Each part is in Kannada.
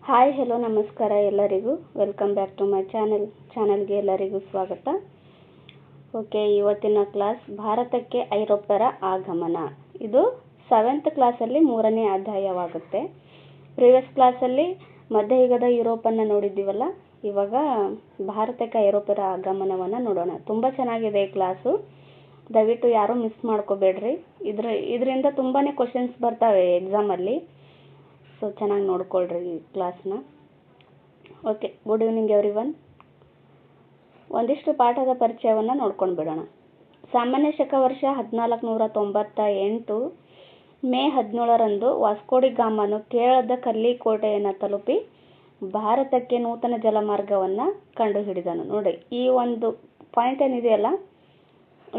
ಹಾಯ್ ಹೆಲೋ ನಮಸ್ಕಾರ ಎಲ್ಲರಿಗೂ. ವೆಲ್ಕಮ್ ಬ್ಯಾಕ್ ಟು ಮೈ ಚಾನಲ್ಗೆ ಎಲ್ಲರಿಗೂ ಸ್ವಾಗತ. ಓಕೆ, ಇವತ್ತಿನ ಕ್ಲಾಸ್ ಭಾರತಕ್ಕೆ ಐರೋಪ್ಯರ ಆಗಮನ. ಇದು 7th ಕ್ಲಾಸಲ್ಲಿ 3ನೇ ಅಧ್ಯಾಯವಾಗುತ್ತೆ. ಪ್ರೀವಿಯಸ್ ಕ್ಲಾಸಲ್ಲಿ ಮಧ್ಯಯುಗದ ಯುರೋಪನ್ನು ನೋಡಿದ್ದೀವಲ್ಲ, ಇವಾಗ ಭಾರತಕ್ಕೆ ಐರೋಪ್ಯರ ಆಗಮನವನ್ನು ನೋಡೋಣ. ತುಂಬ ಚೆನ್ನಾಗಿದೆ ಈ ಕ್ಲಾಸು, ದಯವಿಟ್ಟು ಯಾರೂ ಮಿಸ್ ಮಾಡ್ಕೋಬೇಡ್ರಿ. ಇದರಿಂದ ತುಂಬಾ ಕ್ವಶನ್ಸ್ ಬರ್ತವೆ ಎಕ್ಸಾಮಲ್ಲಿ, ಸೊ ಚೆನ್ನಾಗಿ ನೋಡ್ಕೊಳ್ರಿ ಈ ಕ್ಲಾಸ್ನ. Okay, good evening everyone. ಒಂದಿಷ್ಟು ಪಾಠದ ಪರಿಚಯವನ್ನು ನೋಡ್ಕೊಂಡು ಬಿಡೋಣ. ಸಾಮಾನ್ಯ ಶಕ ವರ್ಷ 1498 ಮೇ 17ರಂದು ವಾಸ್ಕೋಡಿ ಗಾಮನು ಕೇರಳದ ಕಲ್ಲಿಕೋಟೆಯನ್ನು ತಲುಪಿ ಭಾರತಕ್ಕೆ ನೂತನ ಜಲಮಾರ್ಗವನ್ನು ಕಂಡುಹಿಡಿದನು. ನೋಡಿ, ಈ ಒಂದು ಪಾಯಿಂಟ್ ಏನಿದೆಯಲ್ಲ,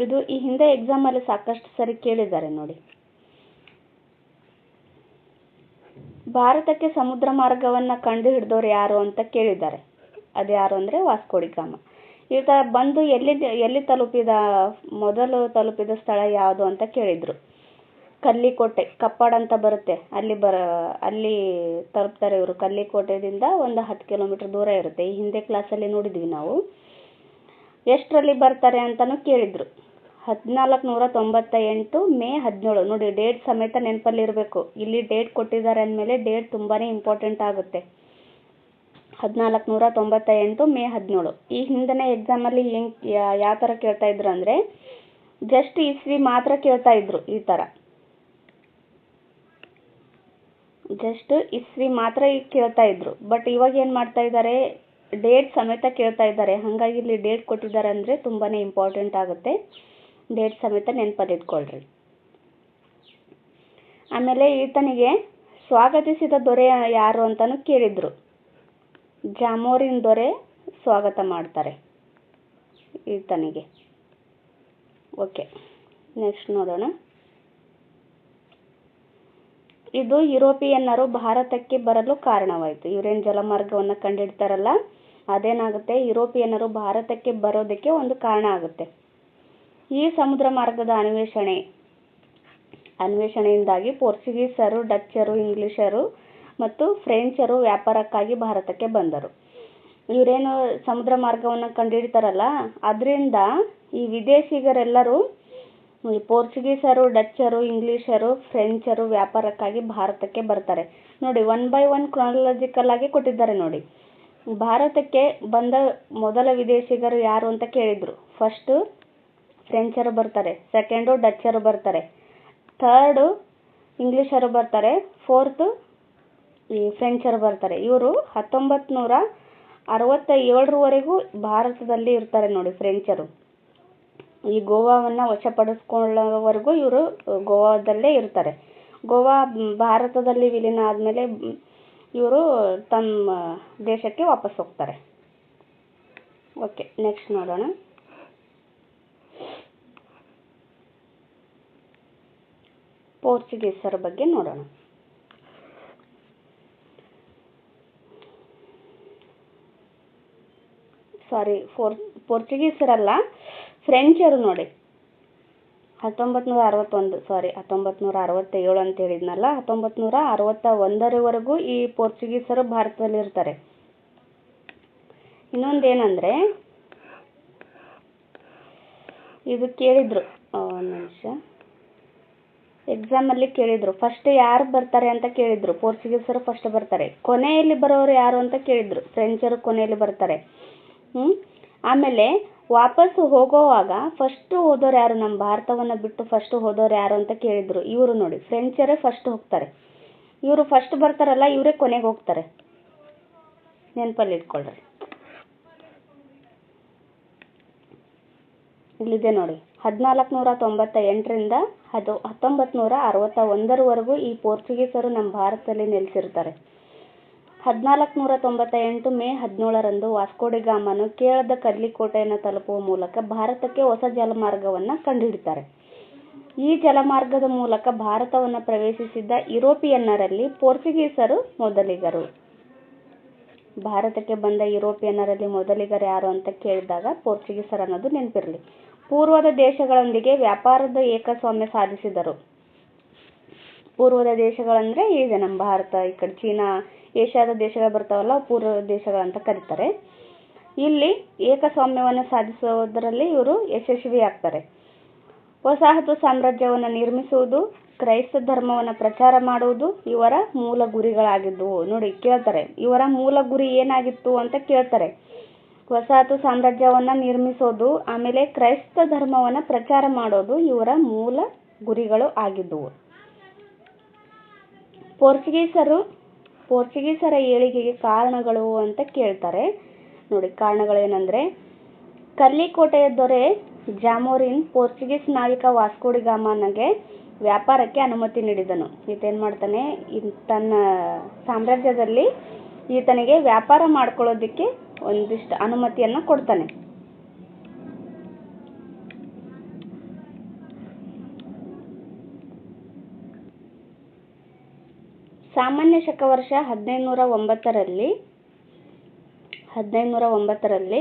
ಇದು ಈ ಹಿಂದೆ ಎಕ್ಸಾಮಲ್ಲಿ ಸಾಕಷ್ಟು ಸರಿ ಕೇಳಿದ್ದಾರೆ ನೋಡಿ. ಭಾರತಕ್ಕೆ ಸಮುದ್ರ ಮಾರ್ಗವನ್ನು ಕಂಡು ಹಿಡಿದವರು ಯಾರು ಅಂತ ಕೇಳಿದ್ದಾರೆ. ಅದು ಯಾರು ಅಂದರೆ ವಾಸ್ಕೋಡಿ ಗಾಮ. ಈತ ಬಂದು ಎಲ್ಲಿ ಮೊದಲು ತಲುಪಿದ ಸ್ಥಳ ಯಾವುದು ಅಂತ ಕೇಳಿದ್ರು. ಕಲ್ಲಿಕೋಟೆ, ಕಪ್ಪಾಡ್ ಅಂತ ಬರುತ್ತೆ, ಅಲ್ಲಿ ತಲುಪ್ತಾರೆ ಇವರು. ಕಲ್ಲಿಕೋಟೆದಿಂದ ಒಂದು 10 ಕಿಲೋಮೀಟರ್ ದೂರ ಇರುತ್ತೆ. ಈ ಹಿಂದೆ ಕ್ಲಾಸಲ್ಲಿ ನೋಡಿದ್ವಿ ನಾವು. ಎಷ್ಟರಲ್ಲಿ ಬರ್ತಾರೆ ಅಂತಲೂ ಕೇಳಿದ್ರು. 1498 ಮೇ 17. ನೋಡಿ, ಡೇಟ್ ಸಮೇತ ನೆನಪಲ್ಲಿರಬೇಕು. ಇಲ್ಲಿ ಡೇಟ್ ಕೊಟ್ಟಿದ್ದಾರೆ ಅಂದಮೇಲೆ ಡೇಟ್ ತುಂಬಾ ಇಂಪಾರ್ಟೆಂಟ್ ಆಗುತ್ತೆ. 1498 ಮೇ 17. ಈ ಹಿಂದಿನ ಎಕ್ಸಾಮಲ್ಲಿ ಯಾವ ಥರ ಕೇಳ್ತಾ ಇದ್ರು ಅಂದರೆ, ಜಸ್ಟ್ ಇಸ್ವಿ ಮಾತ್ರ ಕೇಳ್ತಾ ಇದ್ರು. ಈ ಥರ ಜಸ್ಟ್ ಇಸ್ವಿ ಮಾತ್ರ ಕೇಳ್ತಾ ಇದ್ರು. ಬಟ್ ಇವಾಗ ಏನು ಮಾಡ್ತಾ ಇದ್ದಾರೆ, ಡೇಟ್ ಸಮೇತ ಕೇಳ್ತಾ ಇದ್ದಾರೆ. ಹಾಗಾಗಿ ಇಲ್ಲಿ ಡೇಟ್ ಕೊಟ್ಟಿದ್ದಾರೆ ಅಂದರೆ ತುಂಬಾ ಇಂಪಾರ್ಟೆಂಟ್ ಆಗುತ್ತೆ. ಡೇಟ್ ಸಮೇತ ನೆನಪಲ್ಲಿ ಇಟ್ಕೊಳ್ರಿ. ಆಮೇಲೆ ಈತನಿಗೆ ಸ್ವಾಗತಿಸಿದ ದೊರೆ ಯಾರು ಅಂತಾನು ಕೇಳಿದ್ರು. ಜಾಮೋರಿನ್ ದೊರೆ ಸ್ವಾಗತ ಮಾಡ್ತಾರೆ ಈತನಿಗೆ. ಓಕೆ, ನೆಕ್ಸ್ಟ್ ನೋಡೋಣ. ಇದು ಯುರೋಪಿಯನ್ನರು ಭಾರತಕ್ಕೆ ಬರಲು ಕಾರಣವಾಯಿತು. ಇವರೇನು ಜಲಮಾರ್ಗವನ್ನು ಕಂಡುಹಿಡ್ತಾರಲ್ಲ, ಅದೇನಾಗುತ್ತೆ, ಯುರೋಪಿಯನ್ನರು ಭಾರತಕ್ಕೆ ಬರೋದಕ್ಕೆ ಒಂದು ಕಾರಣ ಆಗುತ್ತೆ. ಈ ಸಮುದ್ರ ಮಾರ್ಗದ ಅನ್ವೇಷಣೆಯಿಂದಾಗಿ ಪೋರ್ಚುಗೀಸರು, ಡಚ್ಚರು, ಇಂಗ್ಲಿಷರು ಮತ್ತು ಫ್ರೆಂಚರು ವ್ಯಾಪಾರಕ್ಕಾಗಿ ಭಾರತಕ್ಕೆ ಬಂದರು. ಇವರೇನು ಸಮುದ್ರ ಮಾರ್ಗವನ್ನು ಕಂಡುಹಿಡಿತಾರಲ್ಲ, ಅದರಿಂದ ಈ ವಿದೇಶಿಗರೆಲ್ಲರೂ ಈ ಪೋರ್ಚುಗೀಸರು, ಡಚ್ಚರು, ಇಂಗ್ಲಿಷರು, ಫ್ರೆಂಚರು ವ್ಯಾಪಾರಕ್ಕಾಗಿ ಭಾರತಕ್ಕೆ ಬರ್ತಾರೆ. ನೋಡಿ, 1 by 1 ಕ್ರಾನಲಾಜಿಕಲ್ ಆಗಿ ಕೊಟ್ಟಿದ್ದಾರೆ ನೋಡಿ. ಭಾರತಕ್ಕೆ ಬಂದ ಮೊದಲ ವಿದೇಶಿಗರು ಯಾರು ಅಂತ ಕೇಳಿದ್ರು. ಫಸ್ಟು ಫ್ರೆಂಚರು ಬರ್ತಾರೆ, ಸೆಕೆಂಡು ಡಚ್ಚರು ಬರ್ತಾರೆ, ಥರ್ಡು ಇಂಗ್ಲಿಷರು ಬರ್ತಾರೆ, ಫೋರ್ತು ಈ ಫ್ರೆಂಚರು ಬರ್ತಾರೆ. ಇವರು 1967ರವರೆಗೂ ಭಾರತದಲ್ಲಿ ಇರ್ತಾರೆ ನೋಡಿ ಫ್ರೆಂಚರು. ಈ ಗೋವಾವನ್ನು ವಶಪಡಿಸ್ಕೊಳ್ಳೋವರೆಗೂ ಇವರು ಗೋವಾದಲ್ಲೇ ಇರ್ತಾರೆ. ಗೋವಾ ಭಾರತದಲ್ಲಿ ವಿಲೀನ ಆದಮೇಲೆ ಇವರು ತಮ್ಮ ದೇಶಕ್ಕೆ ವಾಪಸ್ ಹೋಗ್ತಾರೆ. ಓಕೆ, ನೆಕ್ಸ್ಟ್ ನೋಡೋಣ. ಪೋರ್ಚುಗೀಸರ ಬಗ್ಗೆ ನೋಡೋಣ. ಪೋರ್ಚುಗೀಸರಲ್ಲ, ಫ್ರೆಂಚರು ನೋಡಿ. 1967 ಅಂತ ಹೇಳಿದ್ನಲ್ಲ, 1961ರವರೆಗೂ ಈ ಪೋರ್ಚುಗೀಸರು ಭಾರತದಲ್ಲಿ ಇರ್ತಾರೆ. ಇನ್ನೊಂದೇನಂದರೆ, ಇದು ಕೇಳಿದ್ರು, ಒಂದು ನಿಮಿಷ, ಎಕ್ಸಾಮಲ್ಲಿ ಕೇಳಿದ್ರು. ಫಸ್ಟ್ ಯಾರು ಬರ್ತಾರೆ ಅಂತ ಕೇಳಿದ್ರು. ಪೋರ್ಚುಗೀಸರು ಫಸ್ಟ್ ಬರ್ತಾರೆ. ಕೊನೆಯಲ್ಲಿ ಬರೋರು ಯಾರು ಅಂತ ಕೇಳಿದ್ರು. ಫ್ರೆಂಚರು ಕೊನೆಯಲ್ಲಿ ಬರ್ತಾರೆ. ಆಮೇಲೆ ವಾಪಸ್ ಹೋಗೋವಾಗ ಫಸ್ಟ್ ಹೋದವ್ರು ಯಾರು, ನಮ್ಮ ಭಾರತವನ್ನು ಬಿಟ್ಟು ಫಸ್ಟ್ ಹೋದವ್ರು ಯಾರು ಅಂತ ಕೇಳಿದ್ರು. ಇವರು ನೋಡಿ, ಫ್ರೆಂಚರೇ ಫಸ್ಟ್ ಹೋಗ್ತಾರೆ. ಇವರು ಫಸ್ಟ್ ಬರ್ತಾರಲ್ಲ, ಇವರೇ ಕೊನೆಗೆ ಹೋಗ್ತಾರೆ. ನೆನಪಲ್ಲಿ ಇಟ್ಕೊಳ್ರಿ. ಇಲ್ಲಿದೆ ನೋಡಿ, 1498ರಿಂದ 1961ರವರೆಗೂ ಈ ಪೋರ್ಚುಗೀಸರು ನಮ್ಮ ಭಾರತದಲ್ಲಿ ನೆಲೆಸಿರ್ತಾರೆ. 1498 ಮೇ 17ರಂದು ವಾಸ್ಕೋಡಿ ಗಾಮನು ಕೇರಳದ ಕಲ್ಲಿಕೋಟೆಯನ್ನು ತಲುಪುವ ಮೂಲಕ ಭಾರತಕ್ಕೆ ಹೊಸ ಜಲಮಾರ್ಗವನ್ನು ಕಂಡುಹಿಡಿತಾರೆ. ಈ ಜಲಮಾರ್ಗದ ಮೂಲಕ ಭಾರತವನ್ನು ಪ್ರವೇಶಿಸಿದ್ದ ಯುರೋಪಿಯನ್ನರಲ್ಲಿ ಪೋರ್ಚುಗೀಸರು ಮೊದಲಿಗರು. ಭಾರತಕ್ಕೆ ಬಂದ ಯುರೋಪಿಯನ್ನರಲ್ಲಿ ಮೊದಲಿಗರು ಯಾರು ಅಂತ ಕೇಳಿದಾಗ ಪೋರ್ಚುಗೀಸರು ಅನ್ನೋದು ನೆನಪಿರಲಿ. ಪೂರ್ವದ ದೇಶಗಳೊಂದಿಗೆ ವ್ಯಾಪಾರದ ಏಕಸ್ವಾಮ್ಯ ಸಾಧಿಸಿದರು. ಪೂರ್ವದ ದೇಶಗಳಂದರೆ ಇದೆ ನಮ್ಮ ಭಾರತ, ಈ ಕಡೆ ಚೀನಾ, ಏಷ್ಯಾದ ದೇಶಗಳು ಬರ್ತಾವಲ್ಲ ಪೂರ್ವದ ದೇಶಗಳಂತ ಕರೀತಾರೆ. ಇಲ್ಲಿ ಏಕಸ್ವಾಮ್ಯವನ್ನು ಸಾಧಿಸುವುದರಲ್ಲಿ ಇವರು ಯಶಸ್ವಿ ಆಗ್ತಾರೆ. ವಸಾಹತು ಸಾಮ್ರಾಜ್ಯವನ್ನು ನಿರ್ಮಿಸುವುದು, ಕ್ರೈಸ್ತ ಧರ್ಮವನ್ನು ಪ್ರಚಾರ ಮಾಡುವುದು ಇವರ ಮೂಲ ಗುರಿಗಳಾಗಿದ್ದವು. ನೋಡಿ ಕೇಳ್ತಾರೆ, ಇವರ ಮೂಲ ಗುರಿ ಏನಾಗಿತ್ತು ಅಂತ ಕೇಳ್ತಾರೆ. ವಸಾಹತು ಸಾಮ್ರಾಜ್ಯವನ್ನು ನಿರ್ಮಿಸೋದು, ಆಮೇಲೆ ಕ್ರೈಸ್ತ ಧರ್ಮವನ್ನು ಪ್ರಚಾರ ಮಾಡೋದು ಇವರ ಮೂಲ ಗುರಿಗಳು ಆಗಿದ್ದವು. ಪೋರ್ಚುಗೀಸರ ಏಳಿಗೆಗೆ ಕಾರಣಗಳು ಅಂತ ಕೇಳ್ತಾರೆ. ನೋಡಿ ಕಾರಣಗಳೇನೆಂದರೆ, ಕಲ್ಲಿಕೋಟೆಯ ದೊರೆ ಜಾಮೋರಿನ್ ಪೋರ್ಚುಗೀಸ್ ನಾವಿಕ ವಾಸ್ಕೋ ಡಿ ಗಾಮನಿಗೆ ವ್ಯಾಪಾರಕ್ಕೆ ಅನುಮತಿ ನೀಡಿದನು. ಈತೇನು ಮಾಡ್ತಾನೆ, ತನ್ನ ಸಾಮ್ರಾಜ್ಯದಲ್ಲಿ ಈತನಿಗೆ ವ್ಯಾಪಾರ ಮಾಡ್ಕೊಳ್ಳೋದಕ್ಕೆ ಒಂದಿಷ್ಟು ಅನುಮತಿಯನ್ನು ಕೊಡ್ತಾನೆ. ಸಾಮಾನ್ಯ ಶಕ ವರ್ಷ 1509ರಲ್ಲಿ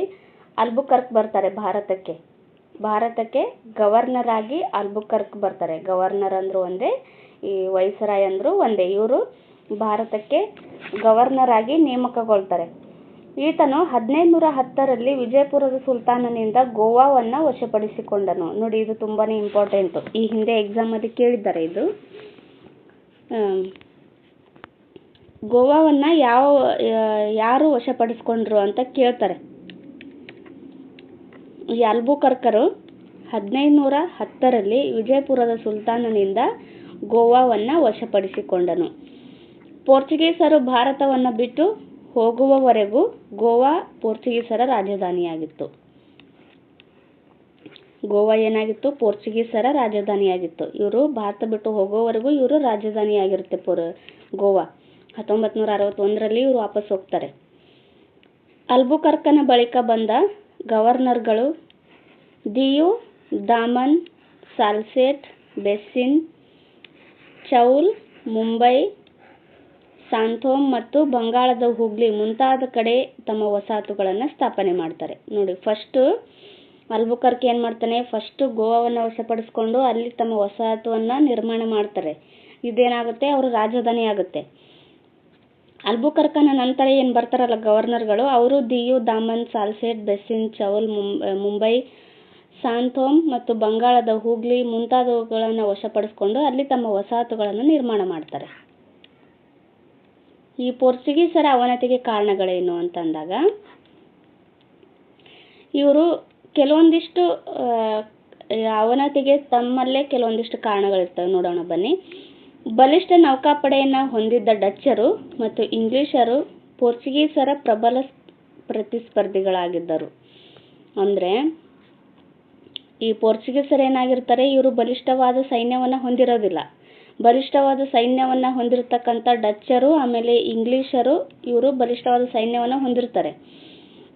ಅಲ್ಬುಕರ್ಕ್ ಬರ್ತಾರೆ ಭಾರತಕ್ಕೆ ಗವರ್ನರ್ ಆಗಿ ಅಲ್ಬುಕರ್ಕ್ ಬರ್ತಾರೆ. ಗವರ್ನರ್ ಅಂದ್ರು ಒಂದೇ, ಈ ವೈಸರಾಯ್ ಅಂದ್ರು ಒಂದೇ. ಇವರು ಭಾರತಕ್ಕೆ ಗವರ್ನರ್ ಆಗಿ ನೇಮಕಗೊಳ್ತಾರೆ. ಈತನು 1510ರಲ್ಲಿ ವಿಜಯಪುರದ ಸುಲ್ತಾನನಿಂದ ಗೋವಾವನ್ನು ವಶಪಡಿಸಿಕೊಂಡನು. ನೋಡಿ ಇದು ತುಂಬಾನೇ ಇಂಪಾರ್ಟೆಂಟ್, ಈ ಹಿಂದೆ ಎಕ್ಸಾಮಲ್ಲಿ ಕೇಳಿದ್ದಾರೆ ಇದು. ಗೋವಾವನ್ನು ಯಾರು ವಶಪಡಿಸ್ಕೊಂಡ್ರು ಅಂತ ಕೇಳ್ತಾರೆ. ಈ ಅಲ್ಬುಕರ್ಕರು 1510ರಲ್ಲಿ ವಿಜಯಪುರದ ಸುಲ್ತಾನನಿಂದ ಗೋವಾವನ್ನು ವಶಪಡಿಸಿಕೊಂಡನು. ಪೋರ್ಚುಗೀಸರು ಭಾರತವನ್ನು ಬಿಟ್ಟು ಹೋಗುವವರೆಗೂ ಗೋವಾ ಪೋರ್ಚುಗೀಸರ ರಾಜಧಾನಿಯಾಗಿತ್ತು. ಗೋವಾ ಏನಾಗಿತ್ತು? ಪೋರ್ಚುಗೀಸರ ರಾಜಧಾನಿಯಾಗಿತ್ತು. ಇವರು ಭಾರತ ಬಿಟ್ಟು ಹೋಗೋವರೆಗೂ ಇವರು ರಾಜಧಾನಿಯಾಗಿರುತ್ತೆ ಗೋವಾ. 1961ರಲ್ಲಿ ಇವರು ವಾಪಸ್ ಹೋಗ್ತಾರೆ. ಅಲ್ಬುಕರ್ಕನ ಬಳಿಕ ಬಂದ ಗವರ್ನರ್ಗಳು ದಿಯು, ದಾಮನ್, ಸಾಲ್ಸೆಟ್, ಬೆಸ್ಸಿನ್, ಚೌಲ್, ಮುಂಬೈ, ಸಾಂಥೋಮ್ ಮತ್ತು ಬಂಗಾಳದ ಹುಗ್ಲಿ ಮುಂತಾದ ಕಡೆ ತಮ್ಮ ವಸಾಹತುಗಳನ್ನು ಸ್ಥಾಪನೆ ಮಾಡ್ತಾರೆ. ನೋಡಿ ಫಸ್ಟ್ ಅಲ್ಬುಕರ್ಕ್ ಏನು ಮಾಡ್ತಾನೆ, ಫಸ್ಟ್ ಗೋವಾವನ್ನು ವಶಪಡಿಸ್ಕೊಂಡು ಅಲ್ಲಿ ತಮ್ಮ ವಸಾಹತುವನ್ನು ನಿರ್ಮಾಣ ಮಾಡ್ತಾರೆ. ಇದೇನಾಗುತ್ತೆ, ಅವರ ರಾಜಧಾನಿ ಆಗುತ್ತೆ. ಅಲ್ಬುಕರ್ಕನ ನಂತರ ಏನು ಬರ್ತಾರಲ್ಲ ಗವರ್ನರ್ಗಳು, ಅವರು ದಿಯು, ದಾಮನ್, ಸಾಲ್ಸೆಟ್, ಬೆಸ್ಸಿನ್, ಚೌಲ್, ಮುಂಬೈ, ಸಾಂಥೋಮ್ ಮತ್ತು ಬಂಗಾಳದ ಹೂಗ್ಲಿ ಮುಂತಾದವುಗಳನ್ನು ವಶಪಡಿಸ್ಕೊಂಡು ಅಲ್ಲಿ ತಮ್ಮ ವಸಾಹತುಗಳನ್ನು ನಿರ್ಮಾಣ ಮಾಡ್ತಾರೆ. ಈ ಪೋರ್ಚುಗೀಸರ ಅವನತಿಗೆ ಕಾರಣಗಳೇನು ಅಂತಂದಾಗ, ಇವರು ಕೆಲವೊಂದಿಷ್ಟು ಅವನತಿಗೆ ತಮ್ಮಲ್ಲೇ ಕೆಲವೊಂದಿಷ್ಟು ಕಾರಣಗಳಿರ್ತವೆ. ನೋಡೋಣ ಬನ್ನಿ. ಬಲಿಷ್ಠ ನೌಕಾಪಡೆಯನ್ನು ಹೊಂದಿದ್ದ ಡಚ್ಚರು ಮತ್ತು ಇಂಗ್ಲಿಷರು ಪೋರ್ಚುಗೀಸರ ಪ್ರಬಲ ಪ್ರತಿಸ್ಪರ್ಧಿಗಳಾಗಿದ್ದರು. ಅಂದರೆ ಈ ಪೋರ್ಚುಗೀಸರು ಏನಾಗಿರ್ತಾರೆ, ಇವರು ಬಲಿಷ್ಠವಾದ ಸೈನ್ಯವನ್ನು ಹೊಂದಿರೋದಿಲ್ಲ. ಬಲಿಷ್ಠವಾದ ಸೈನ್ಯವನ್ನು ಹೊಂದಿರತಕ್ಕಂಥ ಡಚ್ಚರು ಆಮೇಲೆ ಇಂಗ್ಲಿಷರು ಇವರು ಬಲಿಷ್ಠವಾದ ಸೈನ್ಯವನ್ನು ಹೊಂದಿರ್ತಾರೆ.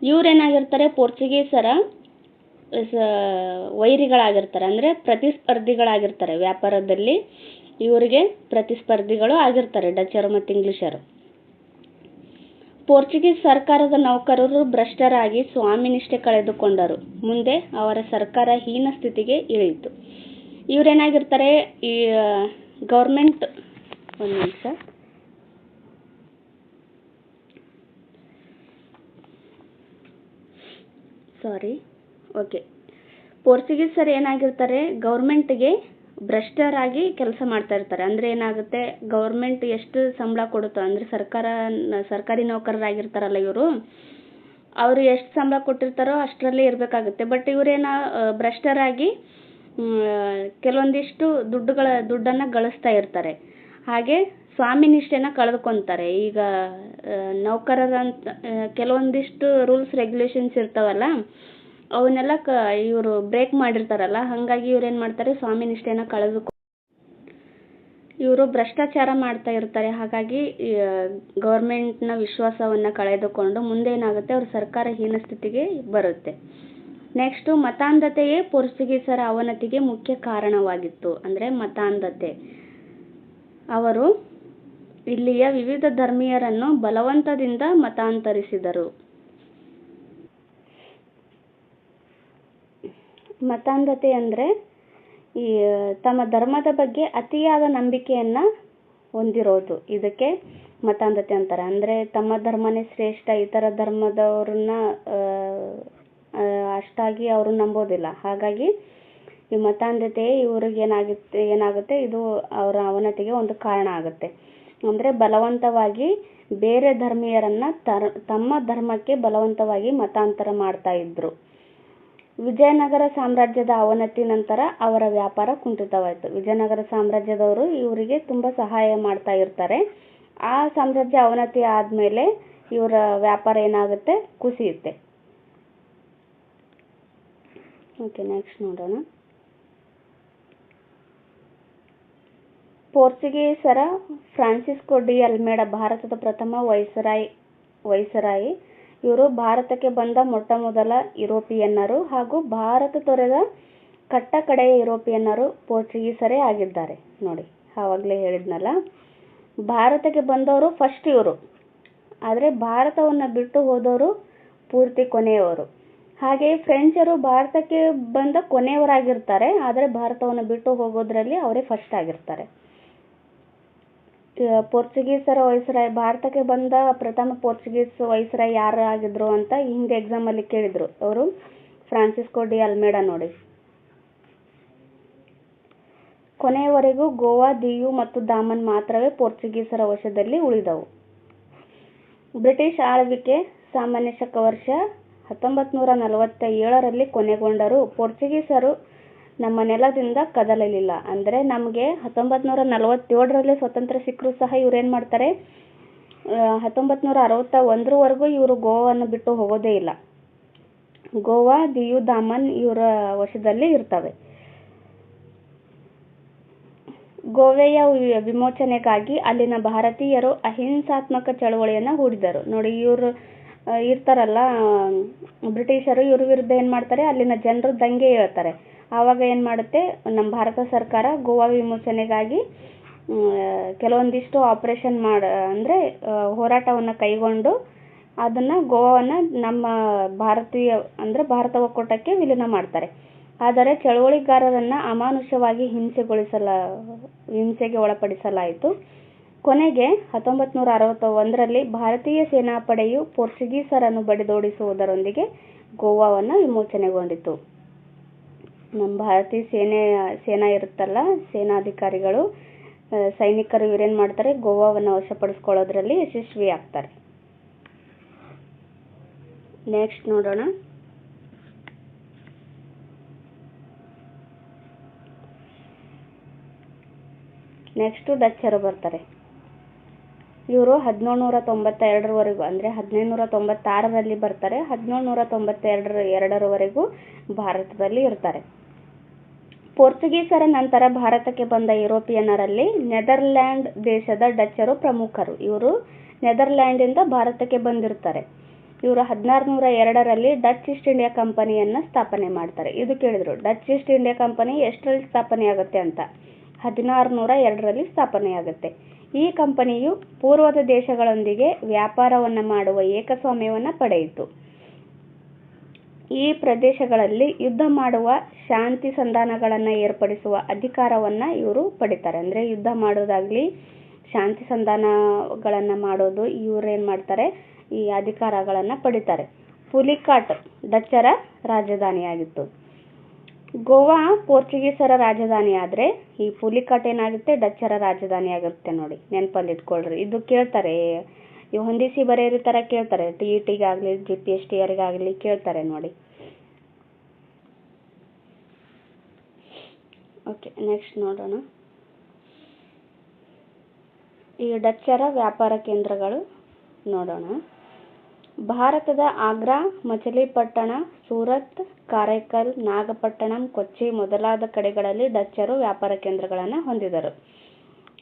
ಇವರೇನಾಗಿರ್ತಾರೆ, ಪೋರ್ಚುಗೀಸರ ವೈರಿಗಳಾಗಿರ್ತಾರೆ, ಅಂದರೆ ಪ್ರತಿಸ್ಪರ್ಧಿಗಳಾಗಿರ್ತಾರೆ. ವ್ಯಾಪಾರದಲ್ಲಿ ಇವರಿಗೆ ಪ್ರತಿಸ್ಪರ್ಧಿಗಳು ಆಗಿರ್ತಾರೆ ಡಚ್ಚರು ಮತ್ತು ಇಂಗ್ಲಿಷರು. ಪೋರ್ಚುಗೀಸ್ ಸರ್ಕಾರದ ನೌಕರರು ಭ್ರಷ್ಟರಾಗಿ ಸ್ವಾಮಿನಿಷ್ಠೆ ಕಳೆದುಕೊಂಡರು. ಮುಂದೆ ಅವರ ಸರ್ಕಾರ ಹೀನ ಸ್ಥಿತಿಗೆ ಇಳಿಯಿತು. ಇವರೇನಾಗಿರ್ತಾರೆ, ಈ ಗೌರ್ಮೆಂಟ್ ಪೋರ್ಚುಗೀಸರು ಏನಾಗಿರ್ತಾರೆ, ಗೌರ್ಮೆಂಟ್ಗೆ ಭ್ರಷ್ಟರಾಗಿ ಕೆಲಸ ಮಾಡ್ತಾ ಇರ್ತಾರೆ. ಅಂದರೆ ಏನಾಗುತ್ತೆ, ಗೌರ್ಮೆಂಟ್ ಎಷ್ಟು ಸಂಬಳ ಕೊಡುತ್ತೋ, ಅಂದರೆ ಸರ್ಕಾರಿ ನೌಕರರಾಗಿರ್ತಾರಲ್ಲ ಇವರು, ಅವರು ಎಷ್ಟು ಸಂಬಳ ಕೊಟ್ಟಿರ್ತಾರೋ ಅಷ್ಟರಲ್ಲೇ ಇರಬೇಕಾಗುತ್ತೆ. ಬಟ್ ಇವರೇನ ಭ್ರಷ್ಟರಾಗಿ ಕೆಲವೊಂದಿಷ್ಟು ದುಡ್ಡನ್ನು ಗಳಿಸ್ತಾ ಇರ್ತಾರೆ. ಹಾಗೆ ಸ್ವಾಮಿ ನಿಷ್ಠೆನ ಕಳೆದುಕೊಂತಾರೆ. ಈಗ ನೌಕರರಂತ ಕೆಲವೊಂದಿಷ್ಟು ರೂಲ್ಸ್ ರೆಗ್ಯುಲೇಷನ್ಸ್ ಇರ್ತಾವಲ್ಲ, ಅವನ್ನೆಲ್ಲ ಇವರು ಬ್ರೇಕ್ ಮಾಡಿರ್ತಾರಲ್ಲ, ಹಾಗಾಗಿ ಇವ್ರು ಏನು ಮಾಡ್ತಾರೆ, ಸ್ವಾಮಿ ನಿಷ್ಠೆನ ಇವರು ಭ್ರಷ್ಟಾಚಾರ ಮಾಡ್ತಾ ಇರ್ತಾರೆ. ಹಾಗಾಗಿ ಗೌರ್ಮೆಂಟ್ನ ವಿಶ್ವಾಸವನ್ನು ಕಳೆದುಕೊಂಡು ಮುಂದೆ ಏನಾಗುತ್ತೆ, ಅವ್ರ ಸರ್ಕಾರ ಹೀನ ಸ್ಥಿತಿಗೆ ಬರುತ್ತೆ. ನೆಕ್ಸ್ಟು ಮತಾಂಧತೆಯೇ ಪೋರ್ಚುಗೀಸರ ಅವನತಿಗೆ ಮುಖ್ಯ ಕಾರಣವಾಗಿತ್ತು. ಅಂದರೆ ಮತಾಂಧತೆ, ಅವರು ಇಲ್ಲಿಯ ವಿವಿಧ ಧರ್ಮೀಯರನ್ನು ಬಲವಂತದಿಂದ ಮತಾಂತರಿಸಿದರು. ಮತಾಂಧತೆ ಅಂದರೆ ಈ ತಮ್ಮ ಧರ್ಮದ ಬಗ್ಗೆ ಅತಿಯಾದ ನಂಬಿಕೆಯನ್ನು ಹೊಂದಿರೋದು ಇದಕ್ಕೆ ಮತಾಂಧತೆ ಅಂತಾರೆ. ಅಂದರೆ ತಮ್ಮ ಧರ್ಮನೇ ಶ್ರೇಷ್ಠ, ಇತರ ಧರ್ಮದವ್ರನ್ನ ಅಷ್ಟಾಗಿ ಅವರು ನಂಬೋದಿಲ್ಲ. ಹಾಗಾಗಿ ಈ ಮತಾಂಧತೆ ಇವ್ರಿಗೆ ಏನಾಗುತ್ತೆ ಇದು ಅವರ ಅವನತಿಗೆ ಒಂದು ಕಾರಣ ಆಗುತ್ತೆ. ಅಂದರೆ ಬಲವಂತವಾಗಿ ಬೇರೆ ಧರ್ಮೀಯರನ್ನ ತಮ್ಮ ಧರ್ಮಕ್ಕೆ ಬಲವಂತವಾಗಿ ಮತಾಂತರ ಮಾಡ್ತಾ ಇದ್ರು. ವಿಜಯನಗರ ಸಾಮ್ರಾಜ್ಯದ ಅವನತಿ ನಂತರ ಅವರ ವ್ಯಾಪಾರ ಕುಂಠಿತವಾಯಿತು. ವಿಜಯನಗರ ಸಾಮ್ರಾಜ್ಯದವರು ಇವರಿಗೆ ತುಂಬ ಸಹಾಯ ಮಾಡ್ತಾ ಇರ್ತಾರೆ. ಆ ಸಾಮ್ರಾಜ್ಯ ಅವನತಿ ಆದಮೇಲೆ ಇವರ ವ್ಯಾಪಾರ ಏನಾಗುತ್ತೆ, ಕುಸಿಯುತ್ತೆ. ಓಕೆ, ನೆಕ್ಸ್ಟ್ ನೋಡೋಣ. ಪೋರ್ಚುಗೀಸರ ಫ್ರಾನ್ಸಿಸ್ಕೋ ಡಿ ಅಲ್ಮೇಡ ಭಾರತದ ಪ್ರಥಮ ವೈಸರಾಯಿ. ಇವರು ಭಾರತಕ್ಕೆ ಬಂದ ಮೊಟ್ಟ ಮೊದಲ ಯುರೋಪಿಯನ್ನರು ಹಾಗೂ ಭಾರತ ತೊರೆದ ಕಟ್ಟ ಕಡೆಯ ಯುರೋಪಿಯನ್ನರು ಪೋರ್ಚುಗೀಸರೇ ಆಗಿದ್ದಾರೆ. ನೋಡಿ, ಆವಾಗಲೇ ಹೇಳಿದ್ನಲ್ಲ, ಭಾರತಕ್ಕೆ ಬಂದವರು ಫಸ್ಟ್ ಇವರು, ಆದರೆ ಭಾರತವನ್ನು ಬಿಟ್ಟು ಹೋದವರು ಪೂರ್ತಿ ಕೊನೆಯವರು. ಹಾಗೆ ಫ್ರೆಂಚರು ಭಾರತಕ್ಕೆ ಬಂದ ಕೊನೆಯವರಾಗಿರ್ತಾರೆ, ಆದರೆ ಭಾರತವನ್ನು ಬಿಟ್ಟು ಹೋಗೋದ್ರಲ್ಲಿ ಅವರೇ ಫಸ್ಟ್ ಆಗಿರ್ತಾರೆ. ಪೋರ್ಚುಗೀಸರ ವೈಸರಾಯ್, ಭಾರತಕ್ಕೆ ಬಂದ ಪ್ರಥಮ ಪೋರ್ಚುಗೀಸ್ ವೈಸರಾಯ್ ಯಾರು ಆಗಿದ್ರು ಅಂತ ಹಿಂದೆ ಎಕ್ಸಾಮಲ್ಲಿ ಕೇಳಿದ್ರು. ಅವರು ಫ್ರಾನ್ಸಿಸ್ಕೋ ಡಿ ಅಲ್ಮೇಡ. ನೋಡಿ, ಕೊನೆಯವರೆಗೂ ಗೋವಾ, ದಿಯು ಮತ್ತು ದಾಮನ್ ಮಾತ್ರವೇ ಪೋರ್ಚುಗೀಸರ ವಶದಲ್ಲಿ ಉಳಿದವು. ಬ್ರಿಟಿಷ್ ಆಳ್ವಿಕೆ ಸಾಮಾನ್ಯ ಶಕ ವರ್ಷ 1947ರಲ್ಲಿ ಕೊನೆಗೊಂಡರೂ ಪೋರ್ಚುಗೀಸರು ನಮ್ಮ ನೆಲದಿಂದ ಕದಲಲಿಲ್ಲ. ಅಂದರೆ ನಮಗೆ 1947ರಲ್ಲಿ ಸ್ವತಂತ್ರ ಸಿಕ್ಕರೂ ಸಹ ಇವ್ರೇನು ಮಾಡ್ತಾರೆ, 1961ರವರೆಗೂ ಇವರು ಗೋವಾವನ್ನು ಬಿಟ್ಟು ಹೋಗೋದೇ ಇಲ್ಲ. ಗೋವಾ, ದಿಯು, ದಾಮನ್ ಇವರ ವಶದಲ್ಲಿ ಇರ್ತವೆ. ಗೋವೆಯ ವಿಮೋಚನೆಗಾಗಿ ಅಲ್ಲಿನ ಭಾರತೀಯರು ಅಹಿಂಸಾತ್ಮಕ ಚಳವಳಿಯನ್ನು ಹೂಡಿದರು. ನೋಡಿ, ಇವರು ಇರ್ತಾರಲ್ಲ ಬ್ರಿಟಿಷರು, ಇವ್ರ ವಿರುದ್ಧ ಏನು ಮಾಡ್ತಾರೆ, ಅಲ್ಲಿನ ಜನರು ದಂಗೆ ಹೇಳ್ತಾರೆ. ಆವಾಗ ಏನು ಮಾಡುತ್ತೆ, ನಮ್ಮ ಭಾರತ ಸರ್ಕಾರ ಗೋವಾ ವಿಮೋಚನೆಗಾಗಿ ಕೆಲವೊಂದಿಷ್ಟು ಆಪರೇಷನ್ ಅಂದರೆ ಹೋರಾಟವನ್ನು ಕೈಗೊಂಡು ಅದನ್ನು ಗೋವಾವನ್ನು ನಮ್ಮ ಭಾರತ ಒಕ್ಕೂಟಕ್ಕೆ ವಿಲೀನ ಮಾಡ್ತಾರೆ. ಆದರೆ ಚಳವಳಿಗಾರರನ್ನು ಅಮಾನುಷವಾಗಿ ಹಿಂಸೆಗೆ ಒಳಪಡಿಸಲಾಯಿತು. ಕೊನೆಗೆ 1961ರಲ್ಲಿ ಭಾರತೀಯ ಸೇನಾಪಡೆಯು ಪೋರ್ಚುಗೀಸರನ್ನು ಬಡಿದೋಡಿಸುವುದರೊಂದಿಗೆ ಗೋವಾವನ್ನು ವಿಮೋಚನೆಗೊಂಡಿತು. ನಮ್ಮ ಭಾರತೀಯ ಸೇನಾ ಇರುತ್ತಲ್ಲ, ಸೇನಾಧಿಕಾರಿಗಳು, ಸೈನಿಕರು ಇವರೇನು ಮಾಡ್ತಾರೆ, ಗೋವಾವನ್ನು ವಶಪಡಿಸ್ಕೊಳ್ಳೋದ್ರಲ್ಲಿ ಯಶಸ್ವಿ ಆಗ್ತಾರೆ. ನೆಕ್ಸ್ಟ್ ನೋಡೋಣ. ನೆಕ್ಸ್ಟು ಡಚ್ಚರು ಬರ್ತಾರೆ. ಇವರು 1792ರವರೆಗೂ, ಅಂದರೆ 1596ರಲ್ಲಿ ಬರ್ತಾರೆ, 1792ರವರೆಗೂ ಭಾರತದಲ್ಲಿ ಇರ್ತಾರೆ. ಪೋರ್ಚುಗೀಸರ ನಂತರ ಭಾರತಕ್ಕೆ ಬಂದ ಯುರೋಪಿಯನ್ನರಲ್ಲಿ ನೆದರ್ಲ್ಯಾಂಡ್ ದೇಶದ ಡಚ್ಚರು ಪ್ರಮುಖರು. ಇವರು ನೆದರ್ಲ್ಯಾಂಡಿಂದ ಭಾರತಕ್ಕೆ ಬಂದಿರ್ತಾರೆ. ಇವರು 1602ರಲ್ಲಿ ಡಚ್ ಈಸ್ಟ್ ಇಂಡಿಯಾ ಕಂಪನಿಯನ್ನು ಸ್ಥಾಪನೆ ಮಾಡ್ತಾರೆ. ಇದು ಕೇಳಿದ್ರು, ಡಚ್ ಈಸ್ಟ್ ಇಂಡಿಯಾ ಕಂಪನಿ ಎಷ್ಟರಲ್ಲಿ ಸ್ಥಾಪನೆ ಆಗುತ್ತೆ ಅಂತ. 1602ರಲ್ಲಿ ಸ್ಥಾಪನೆಯಾಗುತ್ತೆ. ಈ ಕಂಪನಿಯು ಪೂರ್ವದ ದೇಶಗಳೊಂದಿಗೆ ವ್ಯಾಪಾರವನ್ನು ಮಾಡುವ ಏಕಸ್ವಾಮ್ಯವನ್ನು ಪಡೆಯಿತು. ಈ ಪ್ರದೇಶಗಳಲ್ಲಿ ಯುದ್ಧ ಮಾಡುವ, ಶಾಂತಿ ಸಂಧಾನಗಳನ್ನು ಏರ್ಪಡಿಸುವ ಅಧಿಕಾರವನ್ನು ಇವರು ಪಡಿತಾರೆ. ಅಂದರೆ ಯುದ್ಧ ಮಾಡೋದಾಗಲಿ ಶಾಂತಿ ಸಂಧಾನಗಳನ್ನು ಮಾಡೋದು ಇವರೇನು ಮಾಡ್ತಾರೆ, ಈ ಅಧಿಕಾರಗಳನ್ನು ಪಡಿತಾರೆ. ಪುಲಿಕಾಟ್ ಡಚ್ಚರ ರಾಜಧಾನಿಯಾಗಿತ್ತು. ಗೋವಾ ಪೋರ್ಚುಗೀಸರ ರಾಜಧಾನಿ ಆದರೆ ಈ ಪುಲಿಕಾಟ್ ಏನಾಗುತ್ತೆ, ಡಚ್ಚರ ರಾಜಧಾನಿ ಆಗುತ್ತೆ. ನೋಡಿ, ನೆನಪಲ್ಲಿ ಇಟ್ಕೊಳ್ರಿ. ಇದು ಕೇಳ್ತಾರೆ, ಇವು ಹೊಂದಿಸಿ ಬರೆಯೋರಿ ಥರ ಕೇಳ್ತಾರೆ. TETಗಾಗಲಿ GPSTRಗಾಗಲಿ ಕೇಳ್ತಾರೆ ನೋಡಿ. ಓಕೆ, ನೆಕ್ಸ್ಟ್ ನೋಡೋಣ. ಈ ಡಚ್ಚರ ವ್ಯಾಪಾರ ಕೇಂದ್ರಗಳು ನೋಡೋಣ. ಭಾರತದ ಆಗ್ರಾ, ಮಚಲಿಪಟ್ಟಣ, ಸೂರತ್, ಕಾರೈಕಲ್, ನಾಗಪಟ್ಟಣಂ, ಕೊಚ್ಚಿ ಮೊದಲಾದ ಕಡೆಗಳಲ್ಲಿ ಡಚ್ಚರು ವ್ಯಾಪಾರ ಕೇಂದ್ರಗಳನ್ನು ಹೊಂದಿದರು.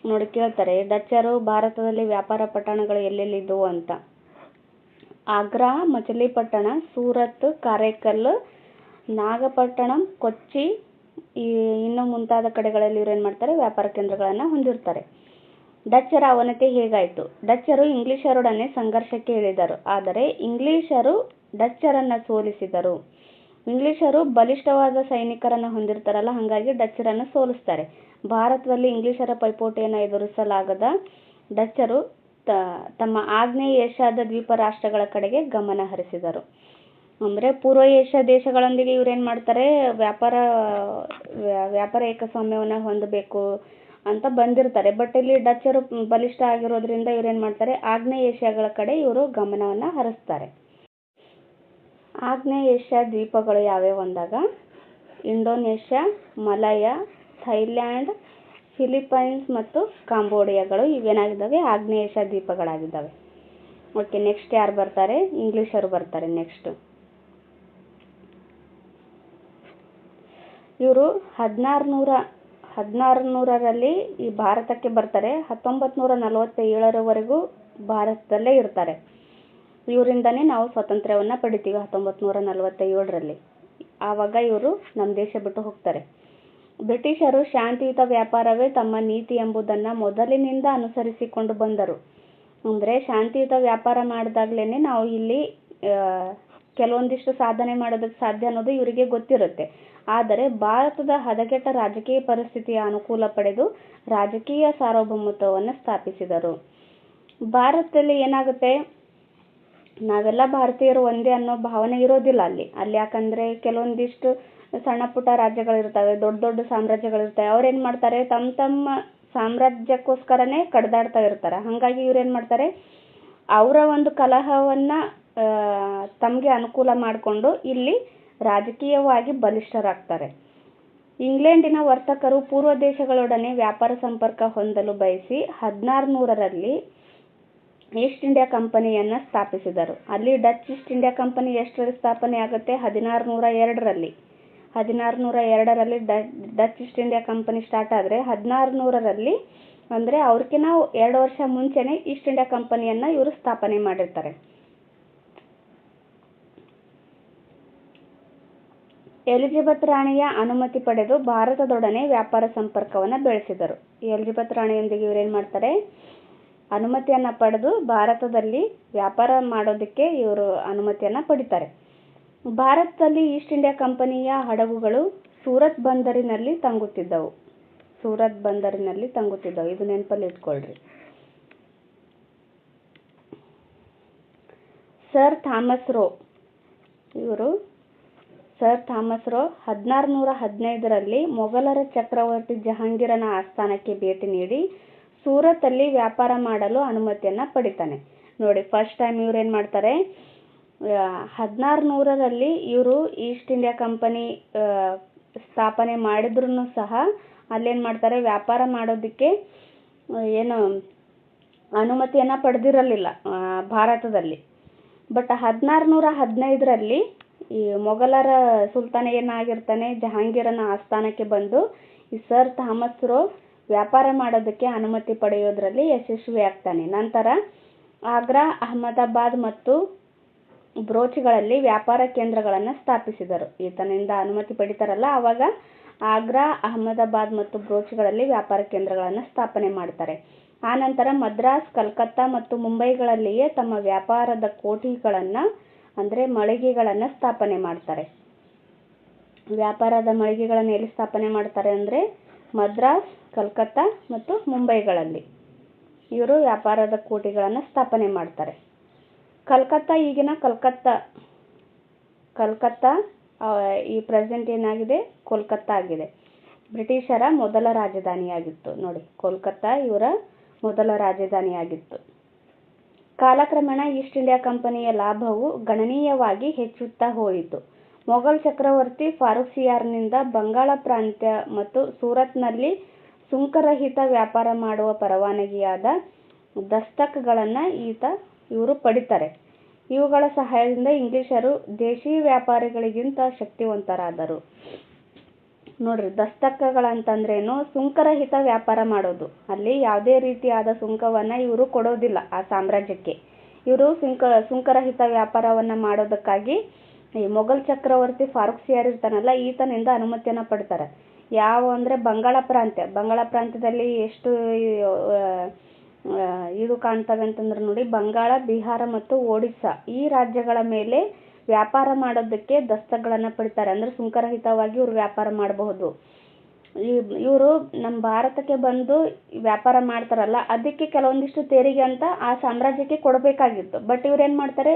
ನೋಡಿ, ಕೇಳ್ತಾರೆ ಡಚ್ಚರು ಭಾರತದಲ್ಲಿ ವ್ಯಾಪಾರ ಪಟ್ಟಣಗಳು ಎಲ್ಲೆಲ್ಲಿದ್ದವು ಅಂತ. ಆಗ್ರಾ, ಮಚಲಿಪಟ್ಟಣ, ಸೂರತ್, ಕಾರೈಕಲ್, ನಾಗಪಟ್ಟಣಂ, ಕೊಚ್ಚಿ ಇನ್ನು ಮುಂತಾದ ಕಡೆಗಳಲ್ಲಿ ಇವ್ರು ಏನು ಮಾಡ್ತಾರೆ, ವ್ಯಾಪಾರ ಕೇಂದ್ರಗಳನ್ನು ಹೊಂದಿರ್ತಾರೆ. ಡಚ್ಚರ ಅವನತಿ ಹೇಗಾಯಿತು? ಡಚ್ಚರು ಇಂಗ್ಲಿಷರೊಡನೆ ಸಂಘರ್ಷಕ್ಕೆ ಇಳಿದರು. ಆದರೆ ಇಂಗ್ಲಿಷರು ಡಚ್ಚರನ್ನು ಸೋಲಿಸಿದರು. ಇಂಗ್ಲಿಷರು ಬಲಿಷ್ಠವಾದ ಸೈನಿಕರನ್ನು ಹೊಂದಿರ್ತಾರಲ್ಲ, ಹಾಗಾಗಿ ಡಚ್ಚರನ್ನು ಸೋಲಿಸ್ತಾರೆ. ಭಾರತದಲ್ಲಿ ಇಂಗ್ಲಿಷರ ಪೈಪೋಟಿಯನ್ನು ಎದುರಿಸಲಾಗದ ಡಚ್ಚರು ತಮ್ಮ ಆಗ್ನೇಯ ಏಷ್ಯಾದ ದ್ವೀಪ ರಾಷ್ಟ್ರಗಳ ಕಡೆಗೆ ಗಮನ ಹರಿಸಿದರು. ಅಂದರೆ ಪೂರ್ವ ಏಷ್ಯಾ ದೇಶಗಳೊಂದಿಗೆ ಇವ್ರೇನು ಮಾಡ್ತಾರೆ, ವ್ಯಾಪಾರ ಏಕಸ್ವಾಮ್ಯವನ್ನು ಹೊಂದಬೇಕು ಅಂತ ಬಂದಿರ್ತಾರೆ. ಬಟ್ ಇಲ್ಲಿ ಡಚ್ಚರು ಬಲಿಷ್ಠ ಆಗಿರೋದ್ರಿಂದ ಇವ್ರೇನು ಮಾಡ್ತಾರೆ, ಆಗ್ನೇಯ ಏಷ್ಯಾಗಳ ಕಡೆ ಇವರು ಗಮನವನ್ನು ಹರಿಸ್ತಾರೆ. ಆಗ್ನೇಯ ಏಷ್ಯಾ ದ್ವೀಪಗಳು ಯಾವ್ಯಾವು ಅಂದಾಗ ಇಂಡೋನೇಷ್ಯಾ, ಮಲಯ, ಥೈಲ್ಯಾಂಡ್, ಫಿಲಿಪೈನ್ಸ್ ಮತ್ತು ಕಾಂಬೋಡಿಯಾಗಳು ಇವೇನಾಗಿದ್ದಾವೆ, ಆಗ್ನೇಯ ಏಷ್ಯಾ ದ್ವೀಪಗಳಾಗಿದ್ದಾವೆ. ಓಕೆ, ನೆಕ್ಸ್ಟ್ ಯಾರು ಬರ್ತಾರೆ, ಇಂಗ್ಲಿಷರು ಬರ್ತಾರೆ. ನೆಕ್ಸ್ಟ್ ಇವರು 1600ರಲ್ಲಿ ಈ ಭಾರತಕ್ಕೆ ಬರ್ತಾರೆ. 1947ರವರೆಗೂ ಭಾರತದಲ್ಲೇ ಇರ್ತಾರೆ. ಇವರಿಂದನೇ ನಾವು ಸ್ವಾತಂತ್ರ್ಯವನ್ನು ಪಡಿತೀವಿ 1947ರಲ್ಲಿ. ಆವಾಗ ಇವರು ನಮ್ಮ ದೇಶ ಬಿಟ್ಟು ಹೋಗ್ತಾರೆ. ಬ್ರಿಟಿಷರು ಶಾಂತಿಯುತ ವ್ಯಾಪಾರವೇ ತಮ್ಮ ನೀತಿ ಎಂಬುದನ್ನು ಮೊದಲಿನಿಂದ ಅನುಸರಿಸಿಕೊಂಡು ಬಂದರು. ಅಂದರೆ ಶಾಂತಿಯುತ ವ್ಯಾಪಾರ ಮಾಡಿದಾಗ್ಲೇ ನಾವು ಇಲ್ಲಿ ಕೆಲವೊಂದಿಷ್ಟು ಸಾಧನೆ ಮಾಡೋದಕ್ಕೆ ಸಾಧ್ಯ ಅನ್ನೋದು ಇವರಿಗೆ ಗೊತ್ತಿರುತ್ತೆ. ಆದರೆ ಭಾರತದ ಹದಗೆಟ್ಟ ರಾಜಕೀಯ ಪರಿಸ್ಥಿತಿಯ ಅನುಕೂಲ ಪಡೆದು ರಾಜಕೀಯ ಸಾರ್ವಭೌಮತ್ವವನ್ನು ಸ್ಥಾಪಿಸಿದರು. ಭಾರತದಲ್ಲಿ ಏನಾಗುತ್ತೆ, ನಾವೆಲ್ಲ ಭಾರತೀಯರು ಒಂದೇ ಅನ್ನೋ ಭಾವನೆ ಇರೋದಿಲ್ಲ ಅಲ್ಲಿ. ಯಾಕಂದರೆ ಕೆಲವೊಂದಿಷ್ಟು ಸಣ್ಣ ಪುಟ್ಟ ರಾಜ್ಯಗಳಿರ್ತವೆ, ದೊಡ್ಡ ದೊಡ್ಡ ಸಾಮ್ರಾಜ್ಯಗಳಿರ್ತವೆ. ಅವ್ರೇನು ಮಾಡ್ತಾರೆ, ತಮ್ಮ ಸಾಮ್ರಾಜ್ಯಕ್ಕೋಸ್ಕರನೇ ಕಡ್ದಾಡ್ತಾ ಇರ್ತಾರೆ. ಹಾಗಾಗಿ ಇವ್ರೇನು ಮಾಡ್ತಾರೆ, ಅವರ ಒಂದು ಕಲಹವನ್ನು ತಮಗೆ ಅನುಕೂಲ ಮಾಡಿಕೊಂಡು ಇಲ್ಲಿ ರಾಜಕೀಯವಾಗಿ ಬಲಿಷ್ಠರಾಗ್ತಾರೆ. ಇಂಗ್ಲೆಂಡಿನ ವರ್ತಕರು ಪೂರ್ವ ದೇಶಗಳೊಡನೆ ವ್ಯಾಪಾರ ಸಂಪರ್ಕ ಹೊಂದಲು ಬಯಸಿ 1600ರಲ್ಲಿ ಈಸ್ಟ್ ಇಂಡಿಯಾ ಕಂಪನಿಯನ್ನು ಸ್ಥಾಪಿಸಿದರು. ಅಲ್ಲಿ ಡಚ್ ಈಸ್ಟ್ ಇಂಡಿಯಾ ಕಂಪನಿ ಎಷ್ಟರಲ್ಲಿ ಸ್ಥಾಪನೆ ಆಗುತ್ತೆ, 1602ರಲ್ಲಿ. 1602ರಲ್ಲಿ Dutch East India company start ಆದರೆ 1600ರಲ್ಲಿ ಅಂದರೆ ಅವ್ರಿಗಿನ 2 ವರ್ಷ ಮುಂಚೆನೇ ಈಸ್ಟ್ ಇಂಡಿಯಾ ಕಂಪನಿಯನ್ನು ಇವರು ಸ್ಥಾಪನೆ ಮಾಡಿರ್ತಾರೆ. ಎಲಿಜಬೆತ್ ರಾಣಿಯ ಅನುಮತಿ ಪಡೆದು ಭಾರತದೊಡನೆ ವ್ಯಾಪಾರ ಸಂಪರ್ಕವನ್ನು ಬೆಳೆಸಿದರು. ಎಲಿಜಬೆತ್ ರಾಣಿಯೊಂದಿಗೆ ಇವರೇನು ಮಾಡ್ತಾರೆ, ಅನುಮತಿಯನ್ನು ಪಡೆದು ಭಾರತದಲ್ಲಿ ವ್ಯಾಪಾರ ಮಾಡೋದಕ್ಕೆ ಇವರು ಅನುಮತಿಯನ್ನು ಪಡಿತಾರೆ. ಭಾರತದಲ್ಲಿ ಈಸ್ಟ್ ಇಂಡಿಯಾ ಕಂಪನಿಯ ಹಡಗುಗಳು ಸೂರತ್ ಬಂದರಿನಲ್ಲಿ ತಂಗುತ್ತಿದ್ದವು. ಇದು ನೆನಪಲ್ಲಿ ಇಟ್ಕೊಳ್ರಿ. ಸರ್ ಥಾಮಸ್ ರೋ 1615ರಲ್ಲಿ ಮೊಘಲರ ಚಕ್ರವರ್ತಿ ಜಹಾಂಗೀರನ ಆಸ್ಥಾನಕ್ಕೆ ಭೇಟಿ ನೀಡಿ ಸೂರತಲ್ಲಿ ವ್ಯಾಪಾರ ಮಾಡಲು ಅನುಮತಿಯನ್ನು ಪಡಿತಾನೆ. ನೋಡಿ, ಫಸ್ಟ್ ಟೈಮ್ ಇವ್ರು ಏನು ಮಾಡ್ತಾರೆ, 1600ರಲ್ಲಿ ಇವರು ಈಸ್ಟ್ ಇಂಡಿಯಾ ಕಂಪನಿ ಸ್ಥಾಪನೆ ಮಾಡಿದ್ರೂ ಸಹ ಅಲ್ಲೇನು ಮಾಡ್ತಾರೆ, ವ್ಯಾಪಾರ ಮಾಡೋದಕ್ಕೆ ಏನು ಅನುಮತಿಯನ್ನು ಪಡೆದಿರಲಿಲ್ಲ ಭಾರತದಲ್ಲಿ. ಬಟ್ 1615ರಲ್ಲಿ ಈ ಮೊಘಲರ ಸುಲ್ತಾನ ಏನಾಗಿರ್ತಾನೆ, ಜಹಾಂಗೀರನ ಆಸ್ಥಾನಕ್ಕೆ ಬಂದು ಈ ಸರ್ ಥಾಮಸ್ ರೋ ವ್ಯಾಪಾರ ಮಾಡೋದಕ್ಕೆ ಅನುಮತಿ ಪಡೆಯೋದ್ರಲ್ಲಿ ಯಶಸ್ವಿ ಆಗ್ತಾನೆ. ನಂತರ ಆಗ್ರಾ, ಅಹಮದಾಬಾದ್ ಮತ್ತು ಬ್ರೋಚ್ಗಳಲ್ಲಿ ವ್ಯಾಪಾರ ಕೇಂದ್ರಗಳನ್ನು ಸ್ಥಾಪಿಸಿದರು. ಈತನಿಂದ ಅನುಮತಿ ಪಡಿತಾರಲ್ಲ, ಆವಾಗ ಆಗ್ರಾ, ಅಹಮದಾಬಾದ್ ಮತ್ತು ಬ್ರೋಚ್ಗಳಲ್ಲಿ ವ್ಯಾಪಾರ ಕೇಂದ್ರಗಳನ್ನು ಸ್ಥಾಪನೆ ಮಾಡ್ತಾರೆ. ಆನಂತರ ಮದ್ರಾಸ್, ಕಲ್ಕತ್ತಾ ಮತ್ತು ಮುಂಬೈಗಳಲ್ಲಿಯೇ ತಮ್ಮ ವ್ಯಾಪಾರದ ಕೋಠಿಗಳನ್ನು ಅಂದರೆ ಮಳಿಗೆಗಳನ್ನು ಸ್ಥಾಪನೆ ಮಾಡ್ತಾರೆ. ವ್ಯಾಪಾರದ ಮಳಿಗೆಗಳನ್ನು ಎಲ್ಲಿ ಸ್ಥಾಪನೆ ಮಾಡ್ತಾರೆ ಅಂದರೆ ಮದ್ರಾಸ್, ಕಲ್ಕತ್ತಾ ಮತ್ತು ಮುಂಬೈಗಳಲ್ಲಿ ಇವರು ವ್ಯಾಪಾರದ ಕೋಠಿಗಳನ್ನು ಸ್ಥಾಪನೆ ಮಾಡ್ತಾರೆ. ಕಲ್ಕತ್ತಾ, ಈಗಿನ ಕಲ್ಕತ್ತಾ ಈ ಪ್ರೆಸೆಂಟ್ ಏನಾಗಿದೆ, ಕೋಲ್ಕತ್ತಾ ಆಗಿದೆ. ಬ್ರಿಟಿಷರ ಮೊದಲ ರಾಜಧಾನಿಯಾಗಿತ್ತು. ನೋಡಿ, ಕೋಲ್ಕತ್ತಾ ಇವರ ಮೊದಲ ರಾಜಧಾನಿಯಾಗಿತ್ತು. ಕಾಲಕ್ರಮೇಣ ಈಸ್ಟ್ ಇಂಡಿಯಾ ಕಂಪನಿಯ ಲಾಭವು ಗಣನೀಯವಾಗಿ ಹೆಚ್ಚುತ್ತಾ ಹೋಯಿತು. ಮೊಘಲ್ ಚಕ್ರವರ್ತಿ ಫಾರುಖಿಯಾರ್ನಿಂದ ಬಂಗಾಳ ಪ್ರಾಂತ್ಯ ಮತ್ತು ಸೂರತ್ನಲ್ಲಿ ಸುಂಕರಹಿತ ವ್ಯಾಪಾರ ಮಾಡುವ ಪರವಾನಗಿಯಾದ ದಸ್ತಕ್ಗಳನ್ನು ಇವರು ಪಡಿತಾರೆ. ಇವುಗಳ ಸಹಾಯದಿಂದ ಇಂಗ್ಲಿಷರು ದೇಶೀ ವ್ಯಾಪಾರಿಗಳಿಗಿಂತ ಶಕ್ತಿವಂತರಾದರು. ನೋಡ್ರಿ, ದಸ್ತಕಗಳಂತಂದ್ರೇನು, ಸುಂಕರಹಿತ ವ್ಯಾಪಾರ ಮಾಡೋದು. ಅಲ್ಲಿ ಯಾವುದೇ ರೀತಿಯಾದ ಸುಂಕವನ್ನು ಇವರು ಕೊಡೋದಿಲ್ಲ ಆ ಸಾಮ್ರಾಜ್ಯಕ್ಕೆ. ಇವರು ಸುಂಕರಹಿತ ವ್ಯಾಪಾರವನ್ನು ಮಾಡೋದಕ್ಕಾಗಿ ಈ ಮೊಘಲ್ ಚಕ್ರವರ್ತಿ ಫಾರುಖಿಯಾರ್ ಇರ್ತಾನಲ್ಲ, ಈತನಿಂದ ಅನುಮತಿಯನ್ನು ಪಡ್ತಾರೆ. ಯಾವ ಅಂದರೆ ಬಂಗಾಳ ಪ್ರಾಂತ್ಯದಲ್ಲಿ ಎಷ್ಟು ಇದು ಕಾಣ್ತವೆ ಅಂತಂದ್ರೆ ನೋಡಿ, ಬಂಗಾಳ, ಬಿಹಾರ ಮತ್ತು ಒಡಿಸ್ಸಾ ಈ ರಾಜ್ಯಗಳ ಮೇಲೆ ವ್ಯಾಪಾರ ಮಾಡೋದಕ್ಕೆ ದಸ್ತಗಳನ್ನು ಪಡಿತಾರೆ. ಅಂದರೆ ಸುಂಕರಹಿತವಾಗಿ ಇವರು ವ್ಯಾಪಾರ ಮಾಡಬಹುದು. ಇವರು ನಮ್ಮ ಭಾರತಕ್ಕೆ ಬಂದು ವ್ಯಾಪಾರ ಮಾಡ್ತಾರಲ್ಲ, ಅದಕ್ಕೆ ಕೆಲವೊಂದಿಷ್ಟು ತೆರಿಗೆ ಅಂತ ಆ ಸಾಮ್ರಾಜ್ಯಕ್ಕೆ ಕೊಡಬೇಕಾಗಿತ್ತು. ಬಟ್ ಇವ್ರು ಏನು ಮಾಡ್ತಾರೆ,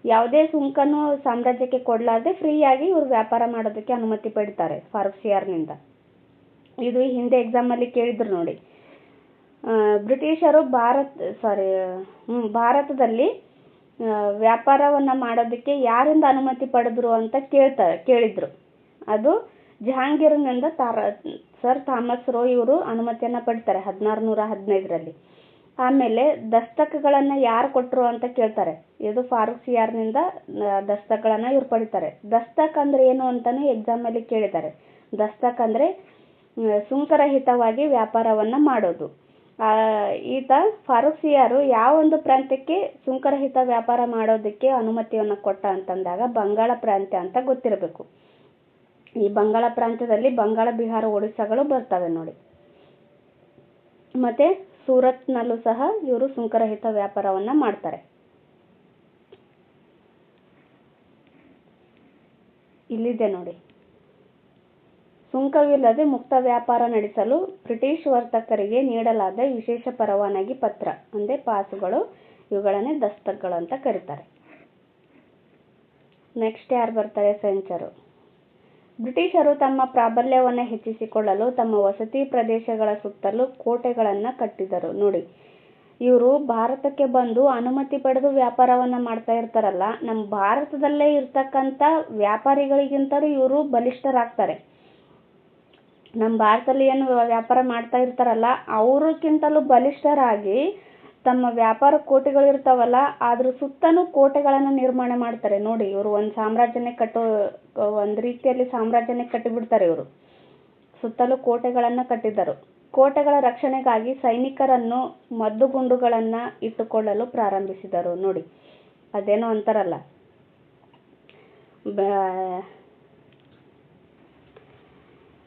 ಯಾವುದೇ ಸುಂಕನೂ ಸಾಮ್ರಾಜ್ಯಕ್ಕೆ ಕೊಡಲಾರ್ದೆ ಫ್ರೀಯಾಗಿ ಇವರು ವ್ಯಾಪಾರ ಮಾಡೋದಕ್ಕೆ ಅನುಮತಿ ಪಡಿತಾರೆ ಫಾರೂಕ್ಸಿಯಾರ್ನಿಂದ. ಇದು ಹಿಂದೆ ಎಕ್ಸಾಮಲ್ಲಿ ಕೇಳಿದ್ರು ನೋಡಿ. ಬ್ರಿಟಿಷರು ಭಾರತದಲ್ಲಿ ವ್ಯಾಪಾರವನ್ನು ಮಾಡೋದಕ್ಕೆ ಯಾರಿಂದ ಅನುಮತಿ ಪಡೆದ್ರು ಅಂತ ಕೇಳಿದ್ರು. ಅದು ಜಹಾಂಗೀರ್ನಿಂದ ಸರ್ ಥಾಮಸ್ ರೋ ಇವರು ಅನುಮತಿಯನ್ನು ಪಡಿತಾರೆ 1615ರಲ್ಲಿ. ಆಮೇಲೆ ದಸ್ತಕಗಳನ್ನು ಯಾರು ಕೊಟ್ಟರು ಅಂತ ಕೇಳ್ತಾರೆ. ಇದು ಫಾರೂಕ್ಸಿಯಾರ್ನಿಂದ ದಸ್ತಕಗಳನ್ನು ಇವ್ರು ಪಡಿತಾರೆ. ದಸ್ತಕ್ ಅಂದ್ರೆ ಏನು ಅಂತಾನು ಎಕ್ಸಾಮಲ್ಲಿ ಕೇಳಿದ್ದಾರೆ. ದಸ್ತಕ್ ಅಂದ್ರೆ ಸುಂಕರಹಿತವಾಗಿ ವ್ಯಾಪಾರವನ್ನು ಮಾಡೋದು. ಈತ ಫಾರೂಕ್ಸಿಯಾರು ಯಾವ ಒಂದು ಪ್ರಾಂತ್ಯಕ್ಕೆ ಸುಂಕರಹಿತ ವ್ಯಾಪಾರ ಮಾಡೋದಕ್ಕೆ ಅನುಮತಿಯನ್ನು ಕೊಟ್ಟ ಅಂತಂದಾಗ ಬಂಗಾಳ ಪ್ರಾಂತ್ಯ ಅಂತ ಗೊತ್ತಿರಬೇಕು. ಈ ಬಂಗಾಳ ಪ್ರಾಂತ್ಯದಲ್ಲಿ ಬಂಗಾಳ, ಬಿಹಾರ, ಒಡಿಸ್ಸಾಗಳು ಬರ್ತವೆ ನೋಡಿ. ಮತ್ತೆ ಸೂರತ್ನಲ್ಲೂ ಸಹ ಇವರು ಸುಂಕರಹಿತ ವ್ಯಾಪಾರವನ್ನ ಮಾಡ್ತಾರೆ. ಇಲ್ಲಿದೆ ನೋಡಿ. ಸುಂಕವಿಲ್ಲದೆ ಮುಕ್ತ ವ್ಯಾಪಾರ ನಡೆಸಲು ಬ್ರಿಟಿಷ್ ವರ್ತಕರಿಗೆ ನೀಡಲಾದ ವಿಶೇಷ ಪರವಾನಗಿ ಪತ್ರ ಅಂದ್ರೆ ಪಾಸುಗಳು, ಇವುಗಳನ್ನೇ ದಸ್ತಕ್ಗಳು ಅಂತ ಕರೀತಾರೆ. ನೆಕ್ಸ್ಟ್ ಯಾರು ಬರ್ತಾರೆ? ಫ್ರೆಂಚರು. ಬ್ರಿಟಿಷರು ತಮ್ಮ ಪ್ರಾಬಲ್ಯವನ್ನು ಹೆಚ್ಚಿಸಿಕೊಳ್ಳಲು ತಮ್ಮ ವಸತಿ ಪ್ರದೇಶಗಳ ಸುತ್ತಲೂ ಕೋಟೆಗಳನ್ನು ಕಟ್ಟಿದರು ನೋಡಿ. ಇವರು ಭಾರತಕ್ಕೆ ಬಂದು ಅನುಮತಿ ಪಡೆದು ವ್ಯಾಪಾರವನ್ನ ಮಾಡ್ತಾ ಇರ್ತಾರಲ್ಲ, ನಮ್ಮ ಭಾರತದಲ್ಲೇ ಇರ್ತಕ್ಕಂಥ ವ್ಯಾಪಾರಿಗಳಿಗಿಂತಲೂ ಇವರು ಬಲಿಷ್ಠರಾಗ್ತಾರೆ. ನಮ್ಮ ಭಾರತದಲ್ಲಿ ಏನು ವ್ಯಾಪಾರ ಮಾಡ್ತಾ ಇರ್ತಾರಲ್ಲ, ಅವ್ರಕ್ಕಿಂತಲೂ ಬಲಿಷ್ಠರಾಗಿ ತಮ್ಮ ವ್ಯಾಪಾರ ಕೋಟೆಗಳು ಇರ್ತಾವಲ್ಲ, ಅದ್ರ ಸುತ್ತಲೂ ಕೋಟೆಗಳನ್ನು ನಿರ್ಮಾಣ ಮಾಡ್ತಾರೆ ನೋಡಿ. ಇವರು ಒಂದು ರೀತಿಯಲ್ಲಿ ಸಾಮ್ರಾಜ್ಯನೇ ಕಟ್ಟಿಬಿಡ್ತಾರೆ ಇವರು. ಸುತ್ತಲೂ ಕೋಟೆಗಳನ್ನ ಕಟ್ಟಿದ್ದರು. ಕೋಟೆಗಳ ರಕ್ಷಣೆಗಾಗಿ ಸೈನಿಕರನ್ನು, ಮದ್ದುಗುಂಡುಗಳನ್ನ ಇಟ್ಟುಕೊಳ್ಳಲು ಪ್ರಾರಂಭಿಸಿದರು ನೋಡಿ. ಅದೇನೋ ಅಂತಾರಲ್ಲ,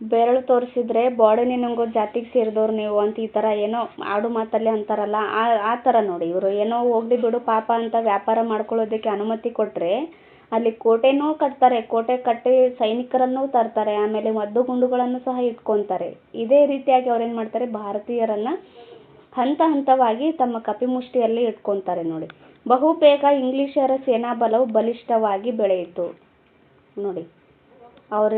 ಬೆರಳು ತೋರಿಸಿದ್ರೆ ಬಾಡಿನಿ ನುಂಗೋ ಜಾತಿಗೆ ಸೇರಿದವ್ರು ನೀವು ಅಂತ ಈ ಥರ ಏನೋ ಆಡು ಮಾತಲ್ಲೇ ಅಂತಾರಲ್ಲ, ಆ ಥರ ನೋಡಿ. ಇವರು ಏನೋ ಹೋಗ್ಲಿ ಬಿಡು ಪಾಪ ಅಂತ ವ್ಯಾಪಾರ ಮಾಡ್ಕೊಳ್ಳೋದಕ್ಕೆ ಅನುಮತಿ ಕೊಟ್ಟರೆ ಅಲ್ಲಿ ಕೋಟೆನೂ ಕಟ್ತಾರೆ. ಕೋಟೆ ಕಟ್ಟಿ ಸೈನಿಕರನ್ನೂ ತರ್ತಾರೆ. ಆಮೇಲೆ ಮದ್ದುಗುಂಡುಗಳನ್ನು ಸಹ ಇಟ್ಕೊತಾರೆ. ಇದೇ ರೀತಿಯಾಗಿ ಅವ್ರೇನು ಮಾಡ್ತಾರೆ, ಭಾರತೀಯರನ್ನ ಹಂತ ಹಂತವಾಗಿ ತಮ್ಮ ಕಪಿಮುಷ್ಟಿಯಲ್ಲಿ ಇಟ್ಕೊತಾರೆ ನೋಡಿ. ಬಹುಬೇಗ ಇಂಗ್ಲಿಷರ ಸೇನಾಬಲವು ಬಲಿಷ್ಠವಾಗಿ ಬೆಳೆಯಿತು ನೋಡಿ. ಅವ್ರ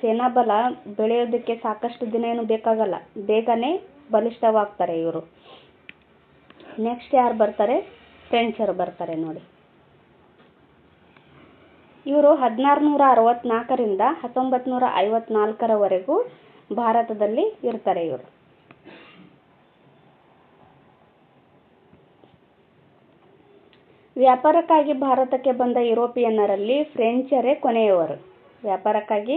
ಸೇನಾಬಲ ಬೆಳೆಯೋದಕ್ಕೆ ಸಾಕಷ್ಟು ದಿನ ಏನು ಬೇಕಾಗಲ್ಲ, ಬೇಗನೆ ಬಲಿಷ್ಠವಾಗ್ತಾರೆ ಇವರು. ನೆಕ್ಸ್ಟ್ ಯಾರು ಬರ್ತಾರೆ? ಫ್ರೆಂಚರು ಬರ್ತಾರೆ ನೋಡಿ. ಇವರು 1664ರಿಂದ 1954ರವರೆಗೂ ಭಾರತದಲ್ಲಿ ಇರ್ತಾರೆ ಇವರು. ವ್ಯಾಪಾರಕ್ಕಾಗಿ ಭಾರತಕ್ಕೆ ಬಂದ ಯುರೋಪಿಯನ್ನರಲ್ಲಿ ಫ್ರೆಂಚರೇ ಕೊನೆಯವರು. ವ್ಯಾಪಾರಕ್ಕಾಗಿ